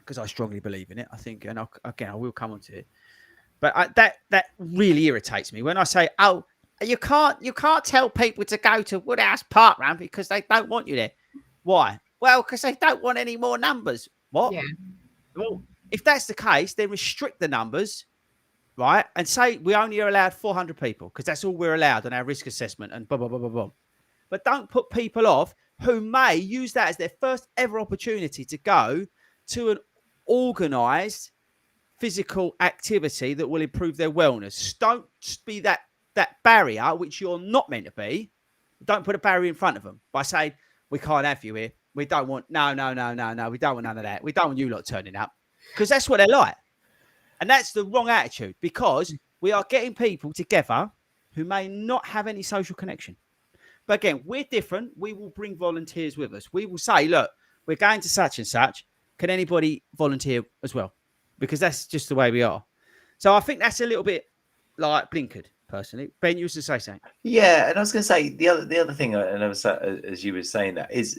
because I strongly believe in it. I think, and I will come on to it, but that really irritates me when I say, oh, you can't tell people to go to Woodhouse Parkrun because they don't want you there. Why? Well, because they don't want any more numbers. What? Yeah. Well, if that's the case, then restrict the numbers, right? And say we only are allowed 400 people because that's all we're allowed on our risk assessment and blah, blah, blah, blah, blah. But don't put people off who may use that as their first ever opportunity to go to an organised physical activity that will improve their wellness. Don't be that barrier, which you're not meant to be. Don't put a barrier in front of them by saying, we can't have you here. We don't want, no. We don't want none of that. We don't want you lot turning up. Because that's what they're like. And that's the wrong attitude because we are getting people together who may not have any social connection. But again, we're different. We will bring volunteers with us. We will say, look, we're going to such and such. Can anybody volunteer as well? Because that's just the way we are. So I think that's a little bit like blinkered, personally. Ben, you used to say something. Yeah, and I was going to say the other thing, and I was as you were saying that is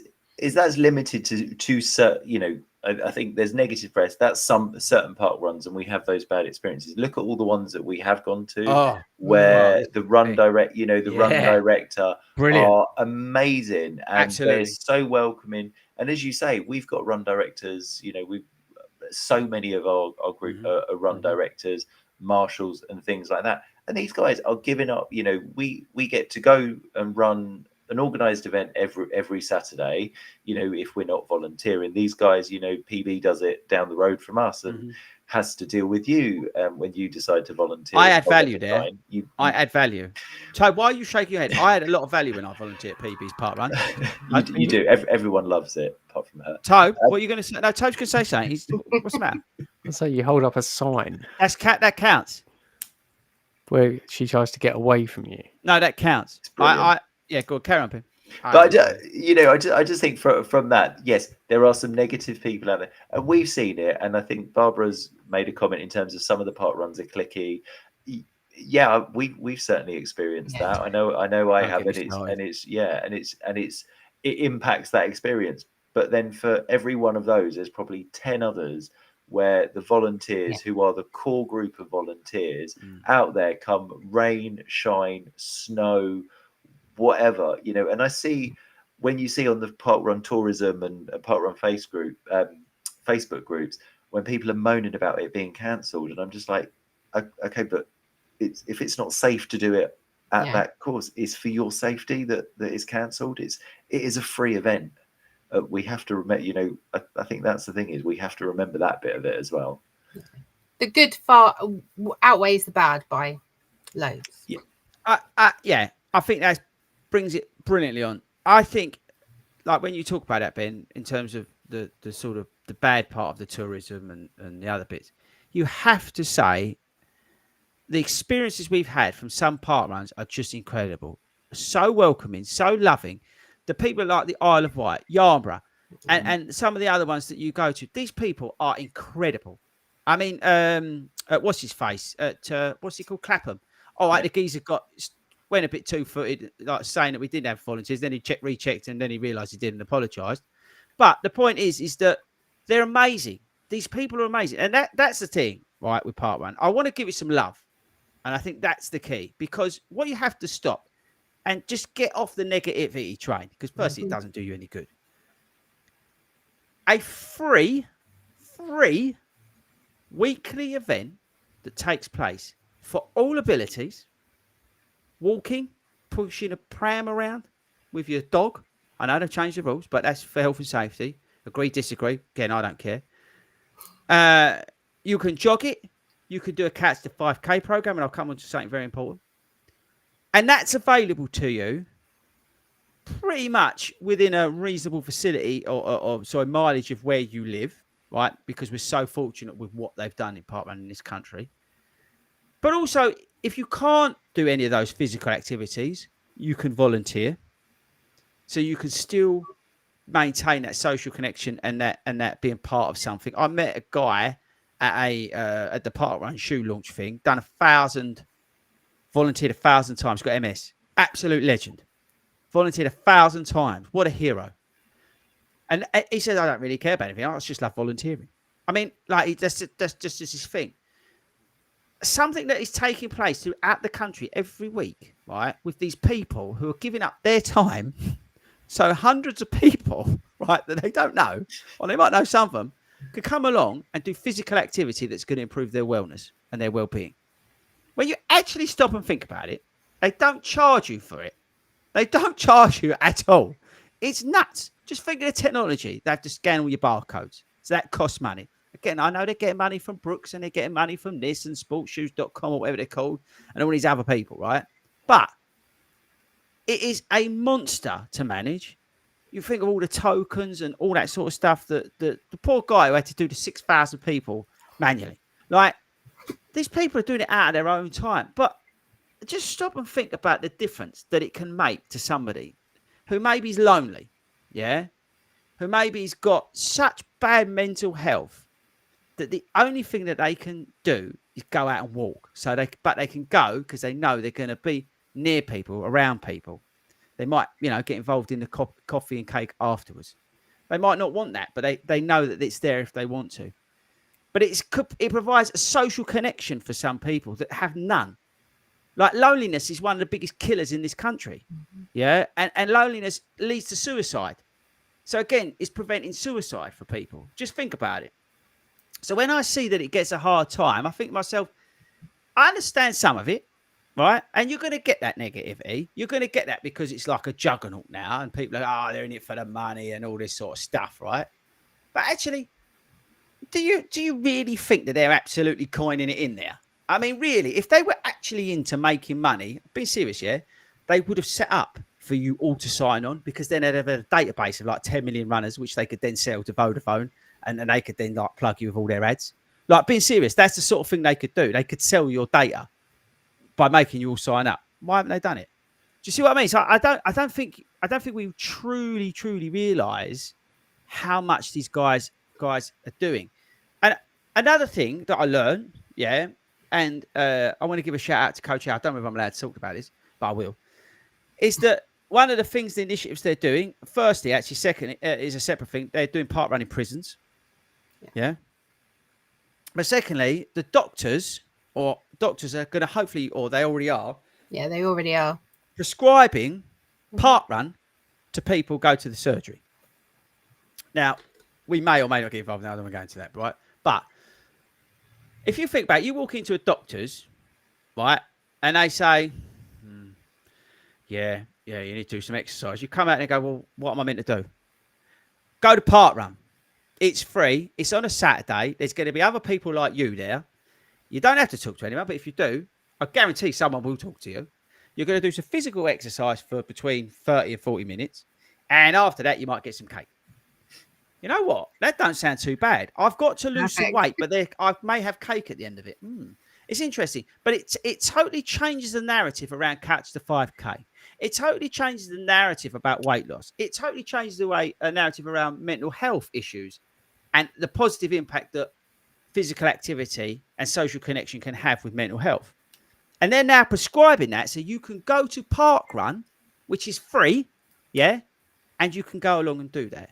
that's limited to certain, you know. I think there's negative press. That's some certain park runs, and we have those bad experiences. Look at all the ones that we have gone to, where the run direct, you know, the run director are amazing and they're so welcoming. And as you say, we've got run directors. You know, we've so many of our group are run directors, marshals, and things like that. And these guys are giving up. You know, we get to go and run an organized event every Saturday. You know, if we're not volunteering, these guys, you know, PB does it down the road from us and has to deal with you when you decide to volunteer. I add value there. I add value. So why are you shaking your head? I had a lot of value when I volunteered at PB's Parkrun. You do. Everyone loves it, apart from her. Tobe, what are you going to say? No, Tobe's going to say something. What's the matter? So you hold up a sign. That counts. Where she tries to get away from you. No, that counts. Yeah, go on, carry on, Ben. But I just think from that, yes, there are some negative people out there, and we've seen it. And I think Barbara's made a comment in terms of some of the park runs are clicky. Yeah, we've certainly experienced that. I know I have, and it impacts that experience. But then for every one of those, there's probably 10 others where the volunteers, who are the core group of volunteers out there, come rain, shine, snow, whatever, you know. And I see when you see on the Parkrun tourism and Parkrun Facebook groups, when people are moaning about it being cancelled, and I'm just like, okay, but if it's not safe to do it at that course, it's for your safety that is cancelled. It is a free event. We have to remember, you know, I think that's the thing, is we have to remember that bit of it as well. The good far outweighs the bad by loads. Yeah, I think that brings it brilliantly on. I think, like when you talk about that, Ben, in terms of the sort of the bad part of the tourism and the other bits, you have to say the experiences we've had from some park runs are just incredible. So welcoming, so loving. The people like the Isle of Wight, Yarmouth, and some of the other ones that you go to, these people are incredible. I mean, what's his face? What's he called? Clapham. All right, the geezer went a bit two-footed, like saying that we didn't have volunteers. Then he rechecked, and then he realised he didn't apologise. But the point is that they're amazing. These people are amazing, and that's the thing, right? With Parkrun, I want to give it some love, and I think that's the key, because what you have to stop and just get off the negativity train, because firstly, it doesn't do you any good. A free weekly event that takes place for all abilities. Walking, pushing a pram around with your dog. I know they've changed the rules, but that's for health and safety. Agree, disagree. Again, I don't care. You can jog it. You can do a Catch the 5K program, and I'll come on to something very important. And that's available to you pretty much within a reasonable facility or mileage of where you live, right? Because we're so fortunate with what they've done in Parkrun in this country. But also, if you can't do any of those physical activities, you can volunteer. So you can still maintain that social connection and that being part of something. I met a guy at the Parkrun shoe launch thing, volunteered 1,000 times, got MS. Absolute legend. Volunteered 1,000 times. What a hero. And he said, I don't really care about anything. I just love volunteering. I mean, like, that's just his thing. Something that is taking place throughout the country every week, right, with these people who are giving up their time. So hundreds of people, right, that they don't know, or they might know some of them, could come along and do physical activity that's going to improve their wellness and their well-being. When you actually stop and think about it, they don't charge you for it. They don't charge you at all. It's nuts. Just think of the technology. They have to scan all your barcodes. So that costs money. Again, I know they're getting money from Brooks and they're getting money from this and sportshoes.com or whatever they're called and all these other people, right? But it is a monster to manage. You think of all the tokens and all that sort of stuff that the poor guy who had to do the 6,000 people manually. Like, these people are doing it out of their own time. But just stop and think about the difference that it can make to somebody who maybe is lonely, yeah? Who maybe has got such bad mental health that the only thing that they can do is go out and walk. But they can go because they know they're going to be near people, around people. They might, get involved in the coffee and cake afterwards. They might not want that, but they know that it's there if they want to. But it provides a social connection for some people that have none. Like, loneliness is one of the biggest killers in this country. Mm-hmm. Yeah. And loneliness leads to suicide. So again, it's preventing suicide for people. Just think about it. So when I see that it gets a hard time, I think to myself, I understand some of it, right? And you're going to get that negativity. You're going to get that because it's like a juggernaut now. And people are, they're in it for the money and all this sort of stuff, right? But actually, do you really think that they're absolutely coining it in there? I mean, really, if they were actually into making money, be serious, yeah, they would have set up for you all to sign on, because then they'd have a database of like 10 million runners, which they could then sell to Vodafone, and then they could then like plug you with all their ads. Like, being serious, that's the sort of thing they could do. They could sell your data by making you all sign up. Why haven't they done it? Do you see what I mean? So I don't think we truly realise how much these guys are doing. And another thing that I learned, yeah. And I want to give a shout out to Coach Al. I don't know if I'm allowed to talk about this, but I will. Is that one of the things, the initiatives they're doing, firstly, actually, second, is a separate thing. They're doing parkrun in prisons. Yeah. But secondly, the doctors are going to hopefully, or they already are. Yeah, they already are. Prescribing parkrun to people who go to the surgery. Now, we may or may not get involved now. I don't want to go into that, right? But if you think about it, you walk into a doctor's, right, and they say, yeah, you need to do some exercise. You come out and go, well, what am I meant to do? Go to Parkrun. It's free. It's on a Saturday. There's going to be other people like you there. You don't have to talk to anyone, but if you do, I guarantee someone will talk to you. You're going to do some physical exercise for between 30 and 40 minutes. And after that, you might get some cake. You know what? That don't sound too bad. I've got to lose some Perfect. weight, but I may have cake at the end of it. It's interesting, but it totally changes the narrative around Couch to 5K. It totally changes the narrative about weight loss. It totally changes the narrative around mental health issues and the positive impact that physical activity and social connection can have with mental health. And they're now prescribing that, so you can go to Parkrun, which is free, yeah, and you can go along and do that.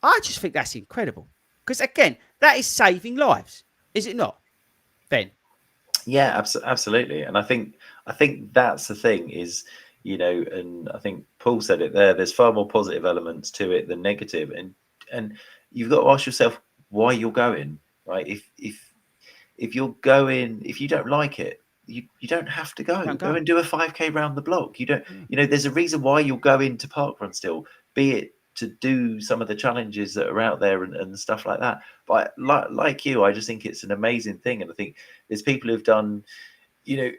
I just think that's incredible because, again, that is saving lives, is it not, Ben? Yeah, absolutely. And I think that's the thing is, and I think Paul said it there. There's far more positive elements to it than negative, and you've got to ask yourself why you're going, right? If you're going, if you don't like it, you don't have to go. Go and do a 5K round the block. You don't, there's a reason why you'll go into Parkrun still, be it to do some of the challenges that are out there and stuff like that. But like you, I just think it's an amazing thing. And I think there's people who've done, the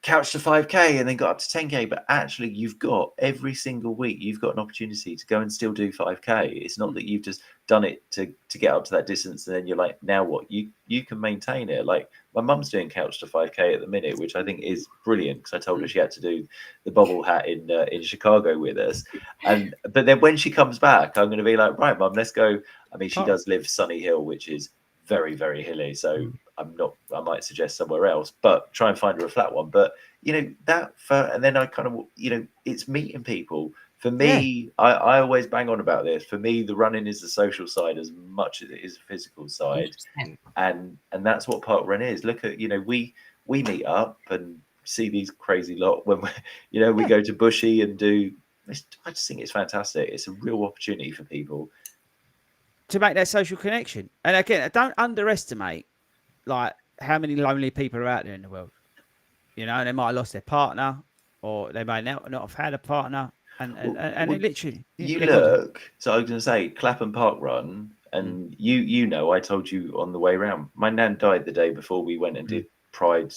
couch to 5K and then got up to 10K, but actually you've got every single week, you've got an opportunity to go and still do 5K. It's not that you've just done it to get up to that distance and then you're like, now what? You can maintain it. Like my mum's doing couch to 5K at the minute, which I think is brilliant because I told her she had to do the bobble hat in Chicago with us. But then when she comes back, I'm going to be like, right, mum, let's go. I mean, she does live Sunny Hill, which is very, very hilly. So I might suggest somewhere else, but try and find her a flat one. But, and then I kind of, it's meeting people. For me, I always bang on about this. For me, the running is the social side as much as it is the physical side. 100%. And that's what Parkrun is. Look at, we meet up and see these crazy lot when we go to Bushy and do. I just think it's fantastic. It's a real opportunity for people to make that social connection. And again, don't underestimate like how many lonely people are out there in the world. They might have lost their partner, or they may not have had a partner. And it literally, look. So I was going to say, Clapham Parkrun, and I told you on the way around. My nan died the day before we went and did Pride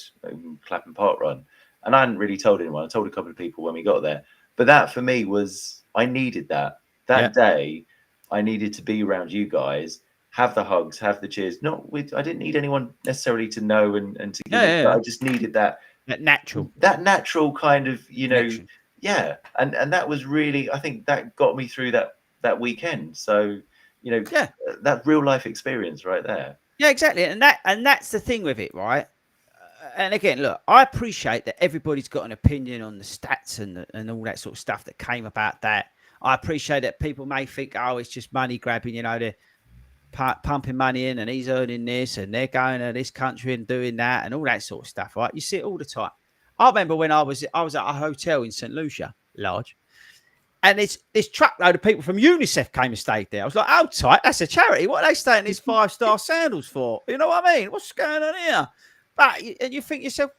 Clapham Parkrun, and I hadn't really told anyone. I told a couple of people when we got there, but that for me was I needed that day. I needed to be around you guys, have the hugs, have the cheers. I didn't need anyone necessarily to know and to give it. But I just needed that natural kind of, connection. And that was really, I think that got me through that weekend. So, that real life experience right there. Yeah, exactly. And that's the thing with it, right? And again, look, I appreciate that everybody's got an opinion on the stats and all that sort of stuff that came about that. I appreciate that people may think, oh, it's just money grabbing, they're pumping money in and he's earning this and they're going to this country and doing that and all that sort of stuff, right? You see it all the time. I remember when I was at a hotel in St. Lucia, large, and this truckload of people from UNICEF came and stayed there. I was like, oh, tight, that's a charity. What are they staying in these 5-star sandals for? You know what I mean? What's going on here? But you think to yourself,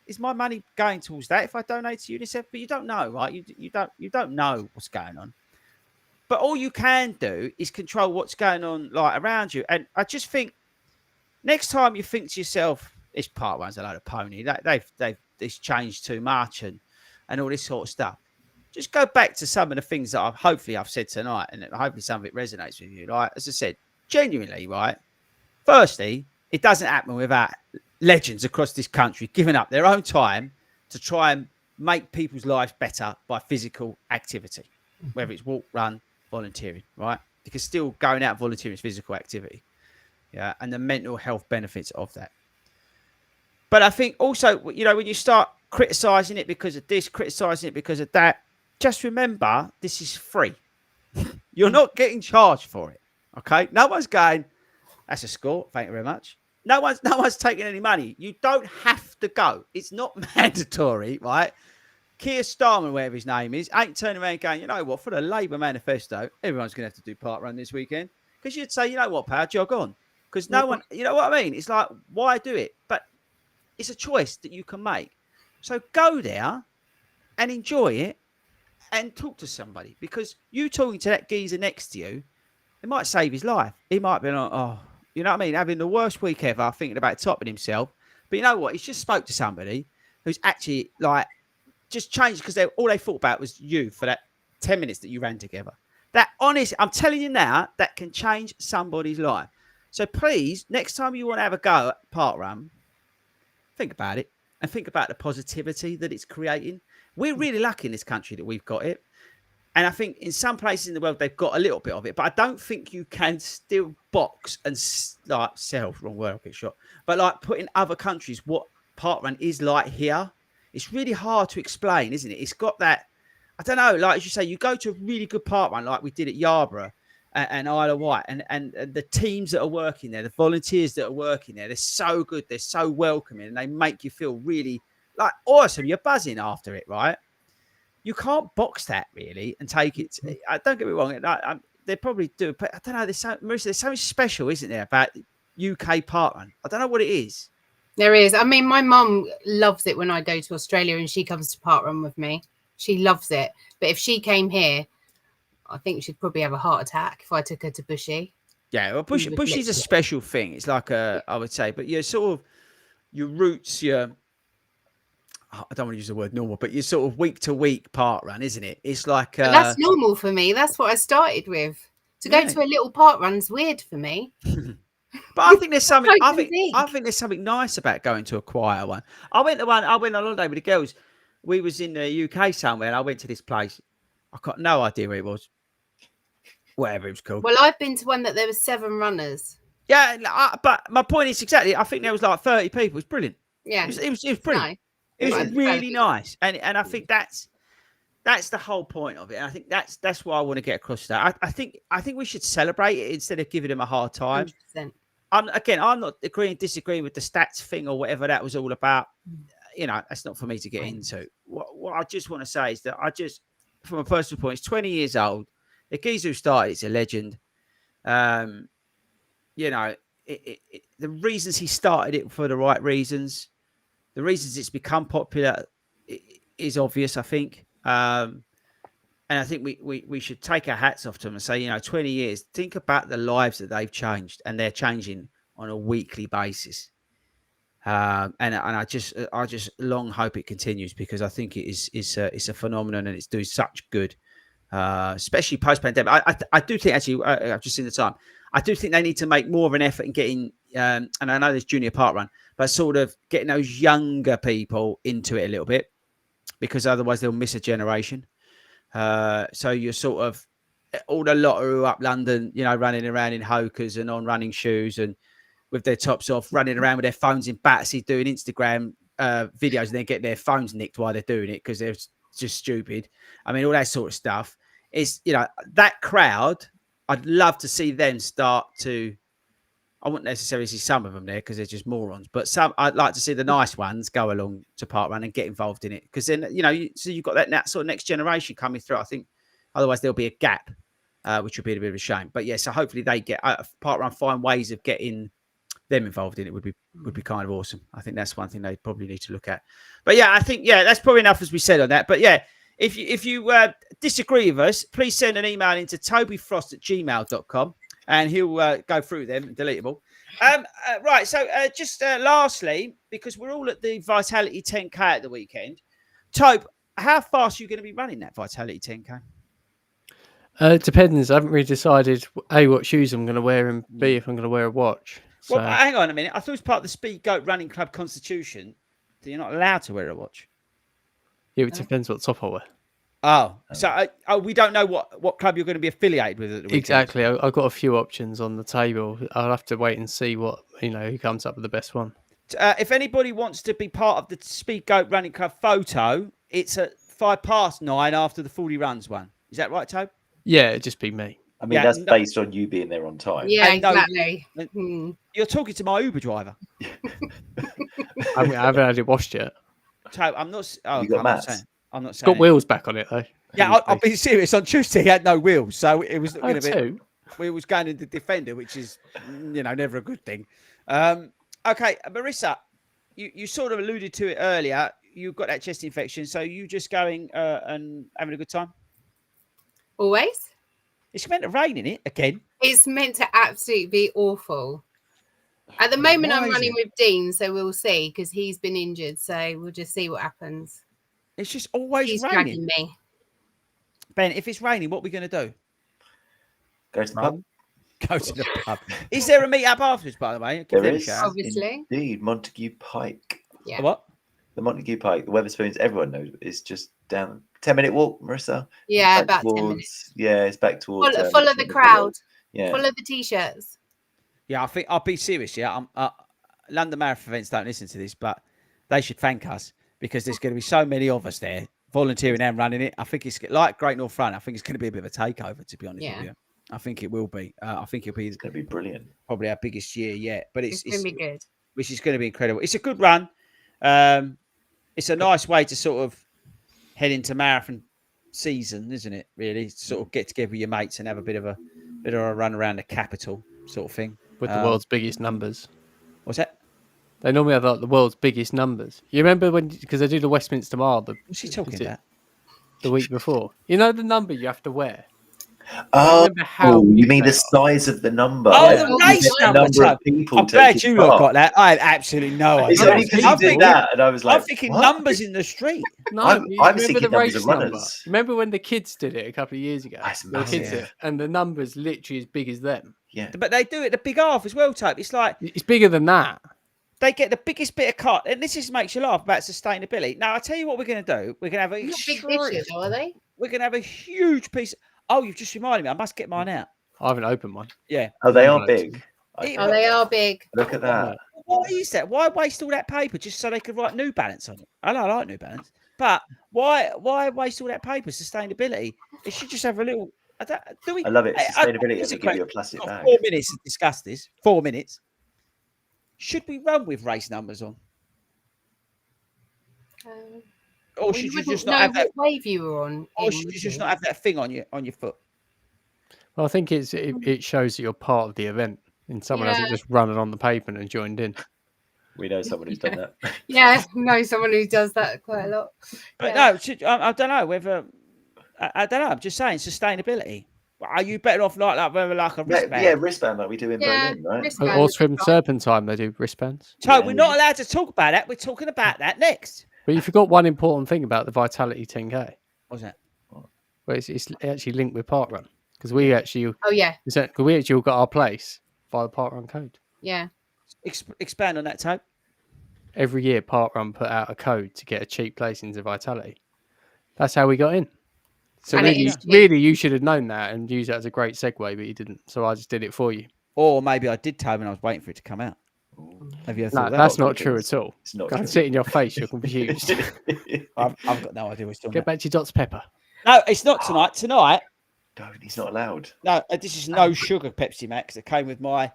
is my money going towards that if I donate to UNICEF? But you don't know, right? You don't know what's going on. But all you can do is control what's going on like around you. And I just think next time you think to yourself, this Parkrun's a load of pony. They've changed too much and all this sort of stuff. Just go back to some of the things that I've said tonight, and hopefully some of it resonates with you. Right, as I said, genuinely, right. Firstly, it doesn't happen without legends across this country giving up their own time to try and make people's lives better by physical activity, whether it's walk, run, volunteering, right? Because still going out volunteering is physical activity. Yeah. And the mental health benefits of that. But I think also, when you start criticizing it because of this, criticizing it because of that, just remember, this is free. You're not getting charged for it. Okay. No one's going, that's a score. Thank you very much. No one's taking any money. You don't have to go. It's not mandatory, right? Keir Starmer, whatever his name is, ain't turning around going, you know what, for the Labour manifesto, everyone's going to have to do Parkrun this weekend. Because you'd say, you know what, pal, jog on. Because no one, you know what I mean? It's like, why do it? But it's a choice that you can make. So go there and enjoy it and talk to somebody. Because you talking to that geezer next to you, it might save his life. He might be like, oh, you know what I mean? Having the worst week ever, thinking about topping himself. But you know what? He's just spoke to somebody who's actually like just changed because all they thought about was you for that 10 minutes that you ran together. That honest, I'm telling you now, that can change somebody's life. So please, next time you want to have a go at Parkrun, think about it and think about the positivity that it's creating. We're really lucky in this country that we've got it. And I think in some places in the world, they've got a little bit of it, but I don't think you can still box and like sell, wrong word, I'll get shot, but like put in other countries what Parkrun is like here. It's really hard to explain, isn't it? It's got that, I don't know, like as you say, you go to a really good Parkrun like we did at Yarborough and Isle of Wight, and the teams that are working there, the volunteers that are working there, they're so good, they're so welcoming, and they make you feel really like awesome. You're buzzing after it, right? You can't box that really and take it. Don't get me wrong. They probably do, but I don't know. There's something special, isn't there, about UK Parkrun? I don't know what it is. There is. I mean, my mum loves it when I go to Australia and she comes to Parkrun with me. She loves it. But if she came here, I think she'd probably have a heart attack if I took her to Bushy. Yeah, well, Bushy's a special thing. It's like I would say, but you're sort of your roots, I don't want to use the word normal, but you're sort of week to week Parkrun, isn't it? It's like that's normal for me. That's what I started with. To go to a little Parkrun's weird for me. But I think there's something. I think there's something nice about going to a quiet one. I went on holiday with the girls. We was in the UK somewhere, and I went to this place. I got no idea where it was. Whatever it was called. Well, I've been to one that there were 7 runners. Yeah, but my point is exactly. I think there was like 30 people. It was brilliant. Yeah, it was brilliant. Nice. It was really nice, and I think that's the whole point of it. And I think that's why I want to get across that. I think we should celebrate it instead of giving them a hard time. 100%. I'm not disagreeing with the stats thing or whatever that was all about. You know, that's not for me to get into. What I just want to say is that from a personal point, it's 20 years old. The geezer who started it's a legend. You know, the reasons he started it for the right reasons. The reasons it's become popular is obvious, I think. And I think we should take our hats off to them and say, 20 years, think about the lives that they've changed, and they're changing on a weekly basis. And I just long hope it continues, because I think it's a phenomenon, and it's doing such good, especially post-pandemic. I do think, actually, I've just seen the time, I do think they need to make more of an effort in getting, and I know there's junior Parkrun, but sort of getting those younger people into it a little bit, because otherwise they'll miss a generation. So you're sort of all the lot who are up London, running around in hokers and on running shoes and with their tops off, running around with their phones in Batsy, doing Instagram videos, and then get their phones nicked while they're doing it because they're just stupid. I mean, all that sort of stuff is, that crowd. I'd love to see them start to. I wouldn't necessarily see some of them there because they're just morons, but I'd like to see the nice ones go along to Parkrun and get involved in it, because then so you've got that sort of next generation coming through. I think otherwise there'll be a gap, which would be a bit of a shame. But yeah, so hopefully they get Parkrun find ways of getting them involved in it would be kind of awesome. I think that's one thing they probably need to look at. But yeah, I think that's probably enough as we said on that. But yeah, if you disagree with us, please send an email into tobyfrost@gmail.com. and he'll go through them and delete them all. Right, so just lastly, because we're all at the Vitality 10K at the weekend, Tobe, how fast are you going to be running that Vitality 10K? It depends. I haven't really decided, A, what shoes I'm going to wear, and B, if I'm going to wear a watch. So... Well, hang on a minute. I thought it was part of the Speed Goat Running Club constitution that you're not allowed to wear a watch. Yeah, it depends what top I wear. Oh, so we don't know what club you're going to be affiliated with at the weekend. Exactly. I've got a few options on the table. I'll have to wait and see what, who comes up with the best one. If anybody wants to be part of the Speed Goat Running Club photo, it's at 9:05 after the 40 runs one. Is that right, Tobe? Yeah, it'd just be me. I mean, that's based on you being there on time. Yeah, exactly. You're talking to my Uber driver. I haven't had it washed yet. Tobe, I'm not. You got mats. I'm not saying. It's got wheels back on it though. Yeah, I'll be serious. On Tuesday, he had no wheels, so it was going to be. We was going into Defender, which is, never a good thing. Okay, Marissa, you sort of alluded to it earlier. You've got that chest infection, so you just going and having a good time? Always. It's meant to rain in it again. It's meant to absolutely be awful. At the moment, I'm running with Dean, so we'll see, because he's been injured. So we'll just see what happens. It's just always He's raining. dragging me. Ben, if it's raining, what are we going to do? Go to the pub. Go to the pub. Is there a meet-up afterwards, by the way? Give There them a is, shout. Obviously. indeed, Montague Pike. Yeah. What? The Montague Pike, the Weatherspoons, everyone knows, is just down 10-minute walk, Marissa. Yeah, Back about 10 minutes. Yeah, it's back towards. Follow the crowd. Yeah. Follow the t-shirts. Yeah, I think I'll be serious. Yeah, London Marathon events don't listen to this, but they should thank us because there's going to be so many of us there volunteering and running it. I think it's like Great North Run. I think it's going to be a bit of a takeover, to be honest with you. I think it will be. I think it's going to be brilliant. Probably our biggest year yet, but it's going to be good. Which is going to be incredible. It's a good run. It's a nice way to sort of head into marathon season, isn't it? Really, sort of get together with your mates and have a bit of a run around the capital, sort of thing. With the world's biggest numbers. What's that? They normally have like the world's biggest numbers. You remember when, because they do the Westminster Mile. What's he talking about? The week before. You know the number you have to wear. Oh, you mean the size of the number? Oh, the race number. Of people. I'm glad you lot got that. I have absolutely no idea. It's only because you did that, and I was like, I'm thinking numbers in the street. No, I'm thinking the race number. Remember when the kids did it a couple of years ago? The kids did, and the numbers literally as big as them. Yeah, but they do it the big half as well, Type. It's like it's bigger than that. They get the biggest bit of cut, and this just makes you laugh about sustainability. Now, I'll tell you what we're going to do. We're going to have a big dishes, are they? We're going to have a huge piece. Oh, you've just reminded me. I must get mine out. I haven't opened one. Yeah. Oh, they are big. Oh, they are big. Look at that. Why is that? Why waste all that paper just so they could write New Balance on it? I like New Balance, but why waste all that paper? Sustainability. It should just have a little. I love it. Sustainability doesn't give you a plastic bag. 4 minutes to discuss this. 4 minutes. Should we run with race numbers on? Or should you just not have that wave you were on? Or should you just not have that thing on your foot? Well, I think it shows that you're part of the event, and someone hasn't just run it on the pavement and joined in. We know someone who's done that. Yeah, know someone who does that quite a lot. But no, I don't know whether. I don't know. I'm just saying sustainability. Are you better off like a wristband? Yeah, wristband like we do in Berlin, right? Or swim Serpentine, they do wristbands. So we're not allowed to talk about that. We're talking about that next. But you forgot one important thing about the Vitality 10K. What's that? Well, it's actually linked with Parkrun because we actually. Oh yeah. We actually all got our place via the Parkrun code. Yeah. Expand on that, Tope. Every year, Parkrun put out a code to get a cheap place into Vitality. That's how we got in. So really, you should have known that and used that as a great segue, but you didn't. So I just did it for you. Or maybe I did, Tobe, and I was waiting for it to come out. Have you ever thought that? That's not true at all. It's not true. Sit in your face. You're confused. I've got no idea what's doing. Get back to your Dr. Pepper. No, it's not tonight. Tonight. No, he's not allowed. No, this is no sugar Pepsi Max. It came with my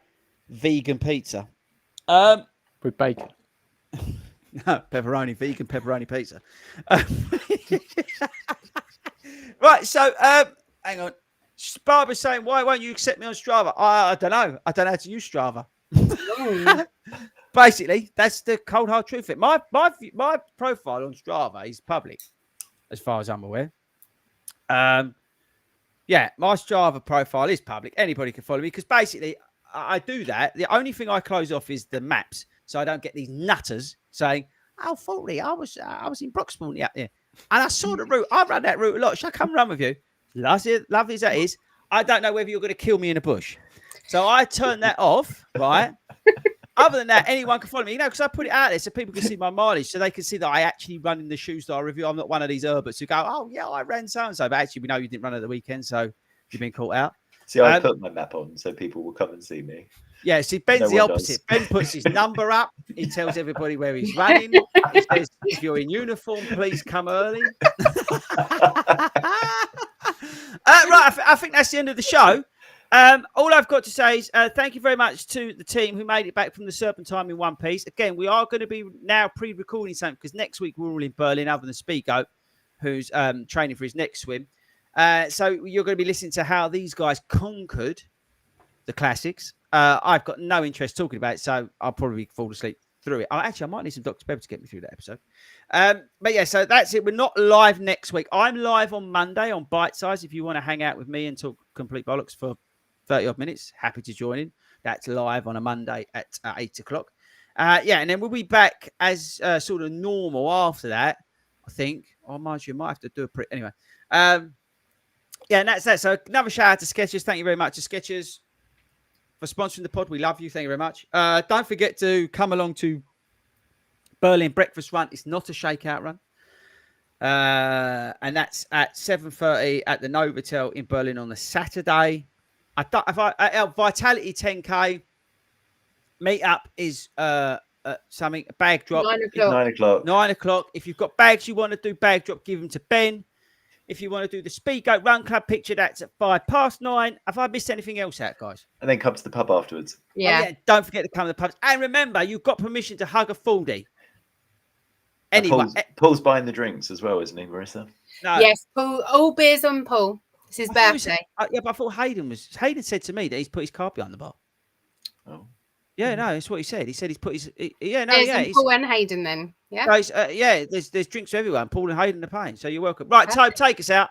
vegan pizza. With bacon. No, vegan pepperoni pizza. Right, so hang on. Barbara's saying, why won't you accept me on Strava? I don't know. I don't know how to use Strava. Basically, that's the cold hard truth of it. My profile on Strava is public, as far as I'm aware. Yeah, my Strava profile is public. Anybody can follow me because basically I do that. The only thing I close off is the maps, so I don't get these nutters saying, "Oh, FORDY, I was in Broxmore, yeah, and I saw the route. I ran that route a lot. Shall I come run with you?" Lovely as that is, I don't know whether you're going to kill me in a bush, so I turn that off. Right. Other than that, anyone can follow me, because I put it out there so people can see my mileage, so they can see that I actually run in the shoes that I review. I'm not one of these Herberts who go, "Oh yeah, I ran so and so," but actually we know you didn't run at the weekend, so you've been caught out. See, I put my map on so people will come and see me. Yeah, see, Ben's the opposite. Ben puts his number up. He tells everybody where he's running. He says, "If you're in uniform, please come early." Right, I think that's the end of the show. All I've got to say is thank you very much to the team who made it back from the Serpentine in one piece. Again, we are going to be now pre-recording something because next week we're all in Berlin, other than Spigo, who's training for his next swim. So you're going to be listening to how these guys conquered the classics. I've got no interest talking about it, so I'll probably fall asleep through it. I might need some Dr. Pepper to get me through that episode. But yeah, so that's it. We're not live next week. I'm live on Monday on Bite Size. If you want to hang out with me and talk complete bollocks for 30 odd minutes, happy to join in. That's live on a Monday at 8 o'clock. Yeah, and then we'll be back as sort of normal after that, I think. Or mind you, might have to do a anyway. Yeah, and that's that. So another shout out to Skechers. Thank you very much to Skechers for sponsoring the pod. We love you. Thank you very much. Don't forget to come along to Berlin Breakfast Run. It's not a shakeout run. And that's at 7:30 at the Novotel in Berlin on a Saturday. Vitality 10K meetup is something, a bag drop. 9 o'clock. 9 o'clock. 9 o'clock. If you've got bags you want to do bag drop, give them to Ben. If you want to do the Speed Goat Run Club picture, that's at 9:05. Have I missed anything else out, guys? And then come to the pub afterwards. Yeah. Oh, yeah. Don't forget to come to the pubs. And remember, you've got permission to hug a FORDY. Anyway. Paul's buying the drinks as well, isn't he, Marissa? No. Yes, Paul. All beers on Paul. It's his birthday. Yeah, but I thought Hayden said to me that he's put his card behind the bar. Oh. Yeah, no, that's what he said. He said he's put his. Paul and Hayden then. Yeah. Guys, there's drinks for everyone. Paul and Hayden are paying, so you're welcome. Right, so take us out.